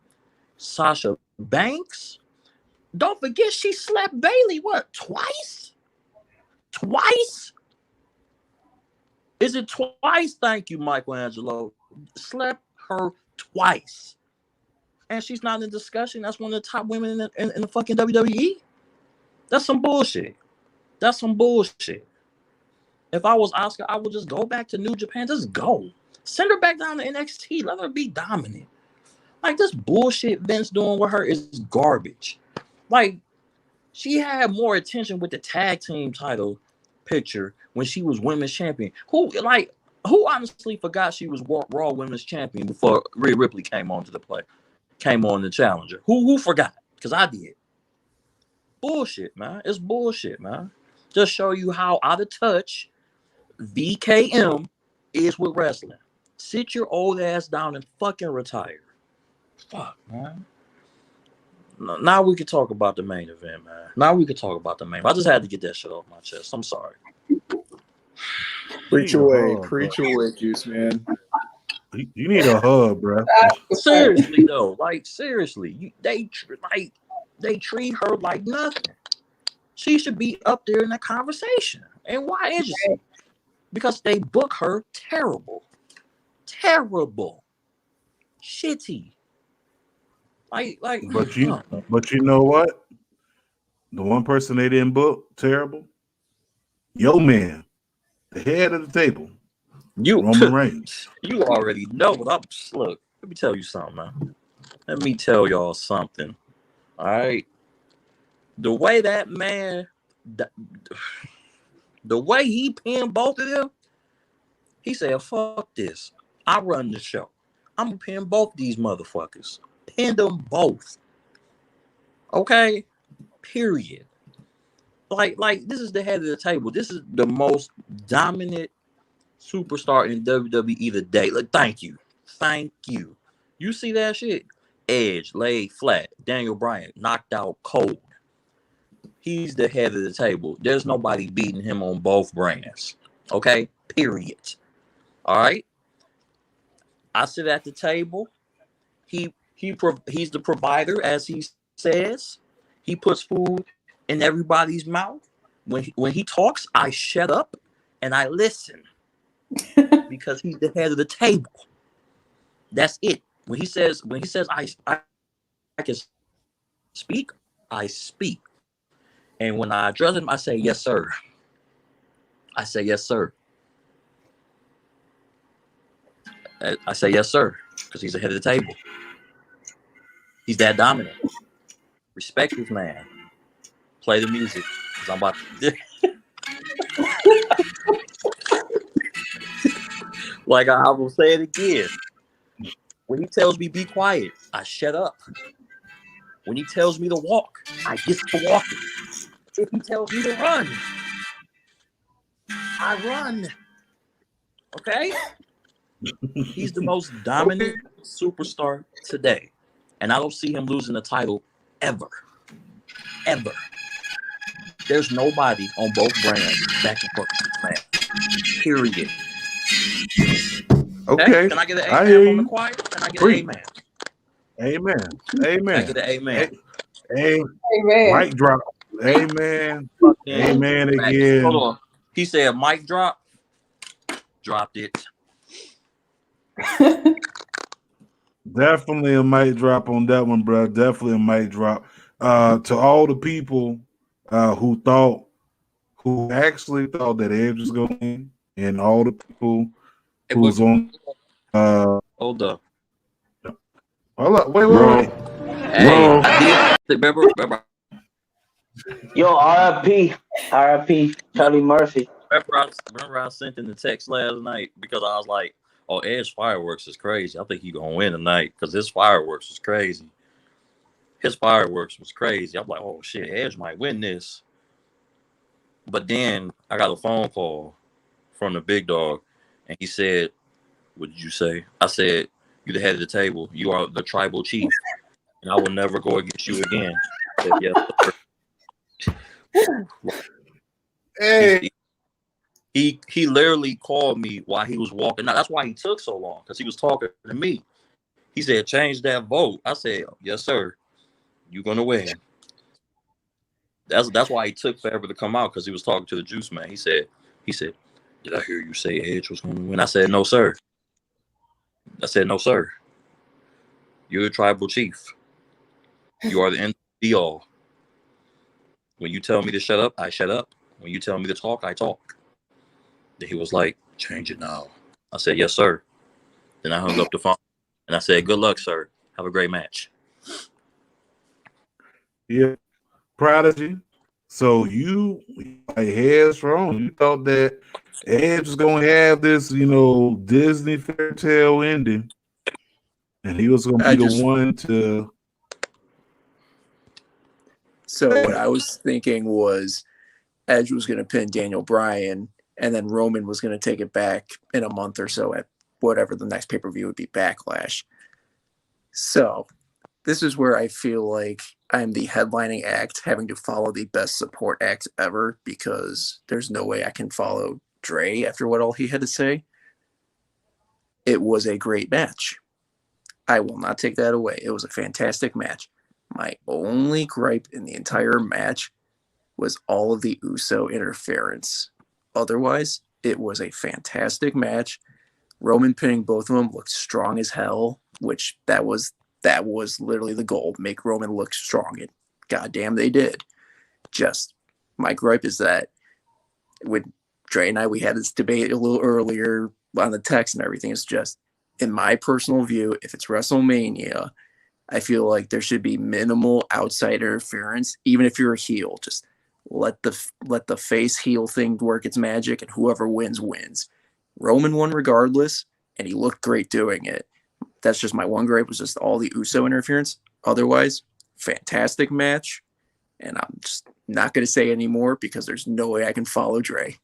Speaker 7: Sasha Banks. Don't forget she slapped Bailey, what, twice? Twice? Is it twice? Thank you, Michelangelo. Slapped her twice. And she's not in discussion. That's one of the top women in the fucking WWE. That's some bullshit. That's some bullshit. If I was Asuka, I would just go back to New Japan. Just go. Send her back down to NXT. Let her be dominant. Like, this bullshit Vince doing with her is garbage. Like, she had more attention with the tag team title picture when she was women's champion. Who honestly forgot she was Raw women's champion before Rhea Ripley came on the challenger? Who forgot? Because I did. Bullshit, man. It's bullshit, man. Just show you how out of touch VKM is with wrestling. Sit your old ass down and fucking retire. Fuck, man. Now we can talk about the main event, man. I just had to get that shit off my chest. I'm sorry.
Speaker 3: Preach away, Juice Man.
Speaker 1: You need a hug, bro.
Speaker 7: Seriously though, like seriously, they treat her like nothing. She should be up there in the conversation. And why is she? Because they book her terrible, shitty.
Speaker 1: But you know what? The one person they didn't book terrible, yo man, the head of the table, Roman Reigns.
Speaker 7: You already know what I'm. Look, let me tell you something, man. Let me tell y'all something. All right, the way that man, the way he pinned both of them, he said, "Fuck this. I run the show. I'm gonna pin both these motherfuckers. Pin them both. Okay. Period. Like this is the head of the table. This is the most dominant superstar in WWE today. Like, thank you. You see that shit? Edge laid flat. Daniel Bryan knocked out cold. He's the head of the table. There's nobody beating him on both brands. Okay. Period. All right. I sit at the table. He's the provider, as he says. He puts food in everybody's mouth. When he talks, I shut up and I listen because he's the head of the table. That's it. When he says I can speak, I speak. And when I address him, I say yes, sir. I say yes, sir. I say yes, sir, because he's the head of the table. He's that dominant. Respect this man. Play the music, because I'm about to... Like I will say it again. When he tells me be quiet, I shut up. When he tells me to walk, I get to walking.
Speaker 8: If he tells me to run, I run. Okay? He's the most dominant superstar today. And I don't see him losing the title ever. Ever. There's nobody on both brands that can fuck this man. Period.
Speaker 1: Okay.
Speaker 8: Can I get an
Speaker 1: I
Speaker 8: amen
Speaker 1: hear
Speaker 8: from the
Speaker 1: you.
Speaker 8: choir? Can I get
Speaker 1: Preach.
Speaker 8: an amen?
Speaker 1: Amen.
Speaker 8: Can I
Speaker 1: Amen.
Speaker 8: get an amen?
Speaker 4: Amen.
Speaker 1: Mic drop. Amen. Amen again.
Speaker 8: Hold on. He said mic drop. Dropped it.
Speaker 1: Definitely a mic drop on that one, bro. Definitely a mic drop. To all the people who actually thought that Edge was going to win, and all the people who's on.
Speaker 8: Hold up.
Speaker 1: Hold up. Wait.
Speaker 8: Hey, I did. Remember,
Speaker 2: Yo, RIP, Charlie Murphy.
Speaker 8: remember I sent in the text last night because I was like, "Oh, Edge fireworks is crazy. I think he's gonna win tonight because his fireworks was crazy. His fireworks was crazy. I'm like, oh shit, Edge might win this." But then I got a phone call from the big dog, and he said, "What did you say?" I said, "You're the head of the table. You are the tribal chief, and I will never go against you again." I said, yes, sir.
Speaker 1: Hey.
Speaker 8: He literally called me while he was walking. Now that's why he took so long, because he was talking to me. He said, "Change that vote." I said, "Yes, sir. You're gonna win." That's why he took forever to come out, because he was talking to the Juiceman. He said, "Did I hear you say Edge was gonna win?" I said, "No, sir." "No, sir. You're the tribal chief. You are the end be all. When you tell me to shut up, I shut up. When you tell me to talk, I talk." Then he was like, "Change it now." I said, "Yes, sir." Then I hung up the phone and I said, "Good luck, sir. Have a great match."
Speaker 1: Yeah. Prodigy. So you like head strong. You thought that Edge was gonna have this, Disney fairy tale ending, and he was gonna be the one to.
Speaker 3: So what I was thinking was Edge was going to pin Daniel Bryan, and then Roman was going to take it back in a month or so at whatever the next pay-per-view would be, Backlash. So this is where I feel like I'm the headlining act having to follow the best support act ever, because there's no way I can follow Dre after what all he had to say. It was a great match. I will not take that away. It was a fantastic match. My only gripe in the entire match was all of the Uso interference. Otherwise, it was a fantastic match. Roman pinning both of them looked strong as hell, which that was literally the goal, make Roman look strong, and goddamn they did. Just my gripe is that with Dre and I, we had this debate a little earlier on the text and everything. It's just, in my personal view, if it's WrestleMania, I feel like there should be minimal outside interference, even if you're a heel. Just let the face heel thing work its magic, and whoever wins. Roman won regardless, and he looked great doing it. That's just my one gripe, was just all the Uso interference. Otherwise, fantastic match, and I'm just not going to say anymore because there's no way I can follow Dre.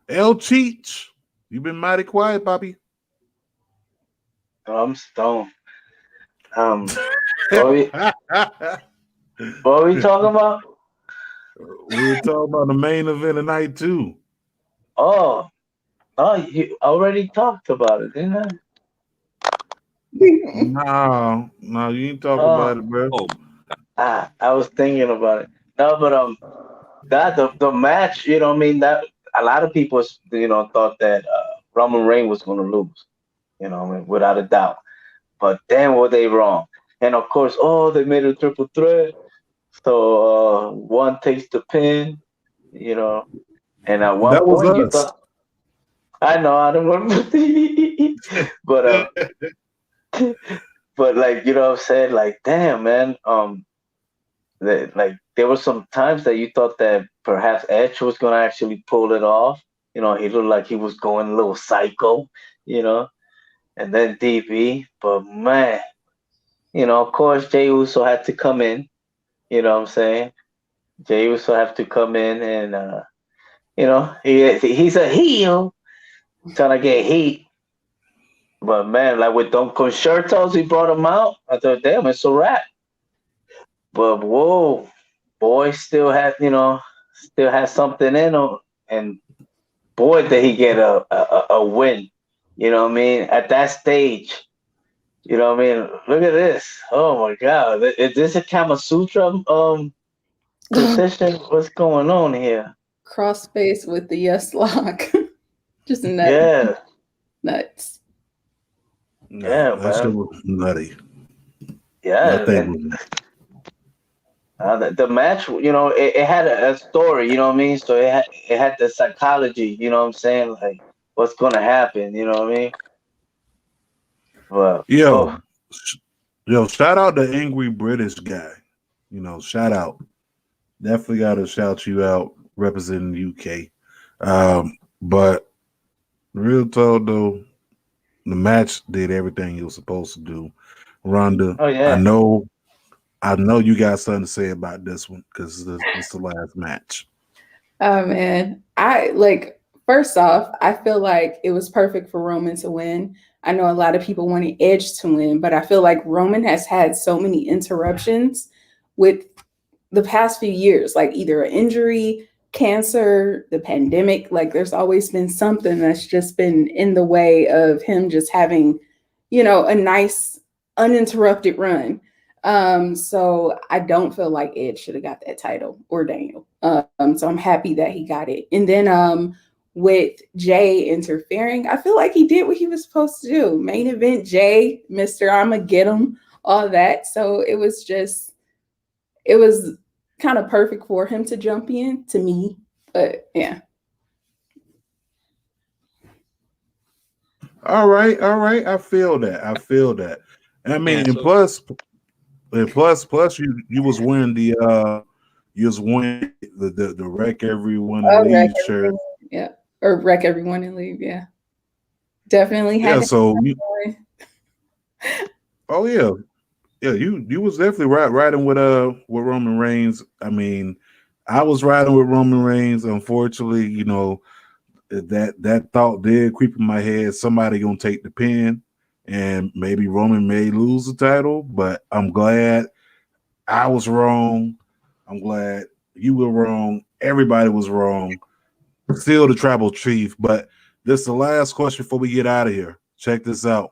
Speaker 1: El Cheech, you've been mighty quiet, Bobby.
Speaker 2: I'm stoned. What are we talking about?
Speaker 1: We were talking about the main event of night 2.
Speaker 2: Oh, you already talked about it, didn't I?
Speaker 1: No, you ain't talk about it, bro.
Speaker 2: I was thinking about it. No, but that the match, I mean, that a lot of people, thought that Roman Reigns was going to lose, I mean, without a doubt. But damn, were they wrong? And of course, they made a triple threat, so one takes the pin, and at one
Speaker 1: That was
Speaker 2: point you
Speaker 1: us.
Speaker 2: thought, I know, I don't want to, but like, what I'm saying, like, damn, man, like there were some times that you thought that perhaps Edge was gonna actually pull it off. He looked like he was going a little psycho, and then DB. But man, of course, Jey Uso had to come in. You know what I'm saying? Jey Uso have to come in and, he's a heel trying to get heat. But man, like with them concertos, he brought him out. I thought, damn, it's a wrap. But whoa, boy, still has something in him, and boy, did he get a win. You know what I mean? At that stage, you know what I mean? Look at this. Oh my God, is this a Kama Sutra position? What's going on here?
Speaker 4: Crossface with the yes lock. Just nuts.
Speaker 2: Yeah,
Speaker 4: Nuts.
Speaker 1: No,
Speaker 2: yeah,
Speaker 1: that shit
Speaker 2: man.
Speaker 1: was nutty.
Speaker 2: Yeah,
Speaker 1: I think
Speaker 2: and the match, it had a story. You know what I mean? So it had the psychology. You know what I'm saying? Like what's gonna happen? You know what I mean? But
Speaker 1: yo,
Speaker 2: oh,
Speaker 1: yo, shout out the angry British guy. Shout out. Definitely got to shout you out representing the UK. But real talk though, the match did everything it was supposed to do. Rhonda,
Speaker 2: oh
Speaker 1: I
Speaker 2: yeah.
Speaker 1: know you got something to say about this one because it's the last match.
Speaker 4: Oh man. First off, I feel like it was perfect for Roman to win. I know a lot of people wanted Edge to win, but I feel like Roman has had so many interruptions with the past few years, like either an injury, cancer, the pandemic. Like there's always been something that's just been in the way of him just having, a nice uninterrupted run. So I don't feel like Edge should have got that title or Daniel. So I'm happy that he got it. And then with Jay interfering, I feel like he did what he was supposed to do. Main event Jay, Mr. I'ma get him, all that. So it was kind of perfect for him to jump in to me. But yeah.
Speaker 1: All right. I feel that. I mean,
Speaker 8: Yeah,
Speaker 1: and plus, you was wearing the wreck everyone and
Speaker 4: Oh, wreck
Speaker 1: leave shirt.
Speaker 4: everyone. Yeah. Or wreck everyone and leave. Yeah. Definitely had
Speaker 1: Yeah.
Speaker 4: to
Speaker 1: So
Speaker 4: have
Speaker 1: oh yeah, you was definitely riding with Roman Reigns. I mean, I was riding with Roman Reigns. Unfortunately, that thought did creep in my head. Somebody gonna take the pin, and maybe Roman may lose the title. But I'm glad I was wrong. I'm glad you were wrong. Everybody was wrong. Still the tribal chief. But this is the last question before we get out of here. Check this out.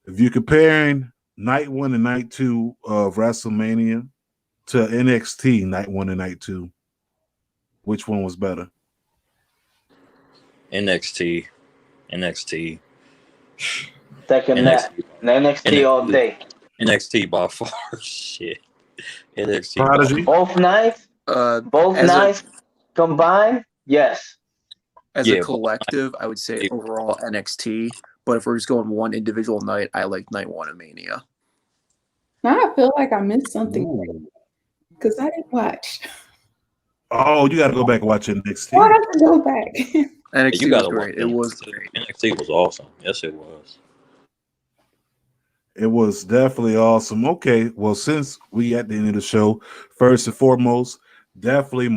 Speaker 1: If you're comparing night 1 and night 2 of WrestleMania to NXT night 1 and night 2, which one was better?
Speaker 8: NXT.
Speaker 2: Second that.
Speaker 8: NXT.
Speaker 2: NXT all day.
Speaker 8: NXT by far. Shit. NXT by
Speaker 1: Prodigy.
Speaker 8: far.
Speaker 2: Both nights, both
Speaker 3: As
Speaker 2: nights combined, yes.
Speaker 3: a
Speaker 8: Yeah,
Speaker 3: collective, I would say overall NXT. But if we're just going one individual night, I like night one of Mania.
Speaker 4: Now I feel like I missed something because I didn't watch.
Speaker 1: Oh, you got to go back and watch NXT.
Speaker 4: I have to go back.
Speaker 3: NXT
Speaker 8: you
Speaker 3: was
Speaker 8: gotta
Speaker 3: great.
Speaker 8: watch
Speaker 3: It was
Speaker 8: NXT.
Speaker 3: great.
Speaker 8: NXT was awesome. Yes, it was.
Speaker 1: It was definitely awesome. Okay, well, since we at the end of the show, first and foremost, most definitely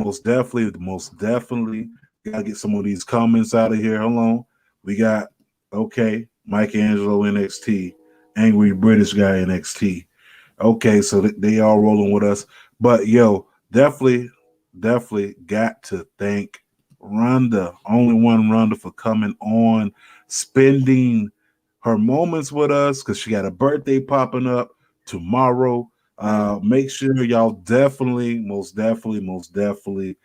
Speaker 1: gotta get some of these comments out of here. Hold on. We got Mike Angelo NXT, Angry British Guy NXT. Okay, so they all rolling with us. But yo, definitely got to thank Rhonda, Only One Rhonda, for coming on, spending her moments with us because she got a birthday popping up tomorrow. Make sure y'all most definitely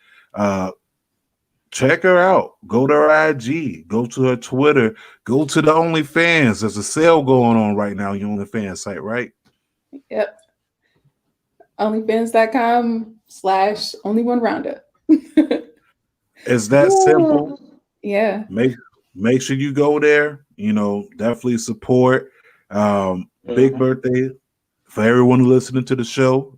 Speaker 1: check her out. Go to her IG, go to her Twitter, go to the OnlyFans. There's a sale going on right now on your OnlyFans site, right?
Speaker 4: Yep. OnlyFans.com/Only One Rhonda.
Speaker 1: It's that simple.
Speaker 4: Yeah.
Speaker 1: Make sure you go there. Definitely support. Big birthday for everyone listening to the show.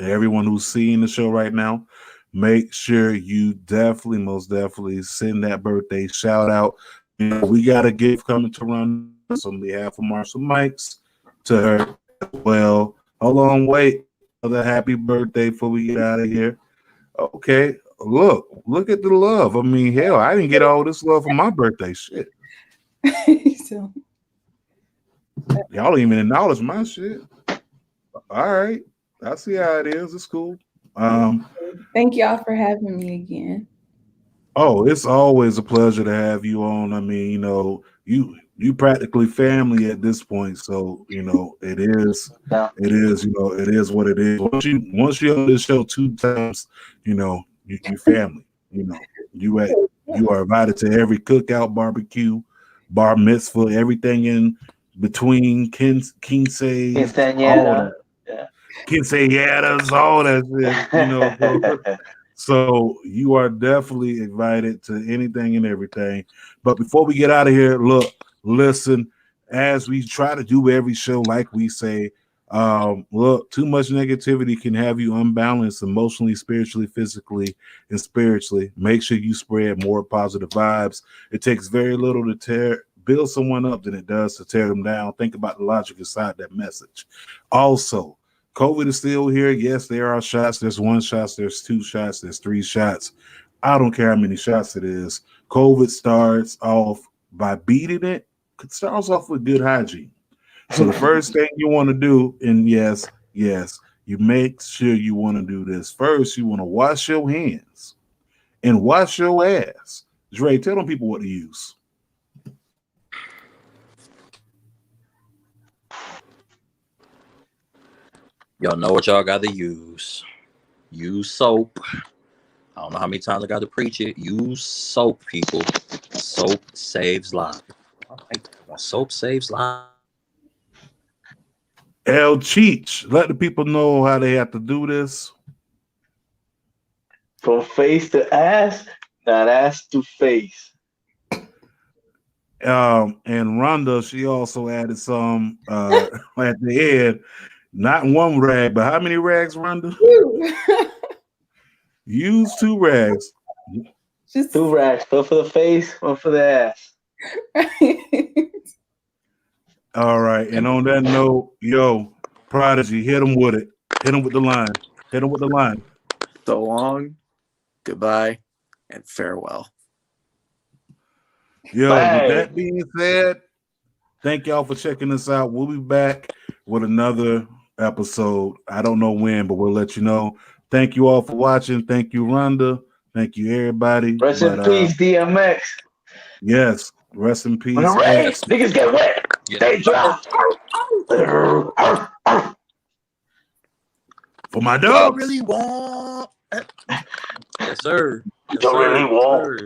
Speaker 1: Everyone who's seeing the show right now. Make sure you most definitely send that birthday shout out. We got a gift coming to run on behalf of Marshall Mikes. to her as well. Hold on, wait. Another happy birthday before we get out of here. Okay, look at the love. I mean, hell, I didn't get all this love for my birthday. Shit,
Speaker 4: So,
Speaker 1: y'all don't even acknowledge my shit. All right, I see how it is. It's cool.
Speaker 4: thank y'all for having me again.
Speaker 1: Oh, it's always a pleasure to have you on. I mean, you practically family at this point, so it is what it is. Once you on this show 2 times, you family. You are invited to every cookout, barbecue, bar mitzvah, everything in between, quinceañeras, all that.
Speaker 2: Yeah.
Speaker 1: Quinceañeras, all that shit, So you are definitely invited to anything and everything. But before we get out of here, listen, as we try to do every show, like we say, too much negativity can have you unbalanced emotionally, spiritually, physically, and spiritually. Make sure you spread more positive vibes. It takes very little to build someone up than it does to tear them down. Think about the logic inside that message. Also, COVID is still here. Yes, there are shots. There's 1 shot. There's 2 shots. There's 3 shots. I don't care how many shots it is. COVID starts off by beating it. It starts off with good hygiene. So the first thing you want to do, and yes, you make sure you want to do this. First, you want to wash your hands and wash your ass. Dre, tell them people what to use.
Speaker 8: Y'all know what y'all got to use. Use soap. I don't know how many times I got to preach it. Use soap, people. Soap saves lives. Soap saves lives.
Speaker 1: Cheech, let the people know how they have to do this.
Speaker 2: From face to ass, not ass to face.
Speaker 1: And Rhonda, she also added some at the end. Not 1 rag, but how many rags, Rhonda? Use 2 rags.
Speaker 2: Just 2 rags. 1 for the face, 1 for the ass.
Speaker 1: All right. And on that note, Prodigy, hit him with it. Hit him with the line. Hit him with the line.
Speaker 3: So long, goodbye, and farewell.
Speaker 1: With that being said, thank y'all for checking us out. We'll be back with another episode. I don't know when, but we'll let you know. Thank you all for watching. Thank you, Rhonda. Thank you, everybody.
Speaker 2: Rest in peace, DMX.
Speaker 1: Yes, rest in peace.
Speaker 2: When the rain, niggas get wet. They dry.
Speaker 1: For my dogs.
Speaker 8: Really want. Yes, sir.
Speaker 2: You don't really want.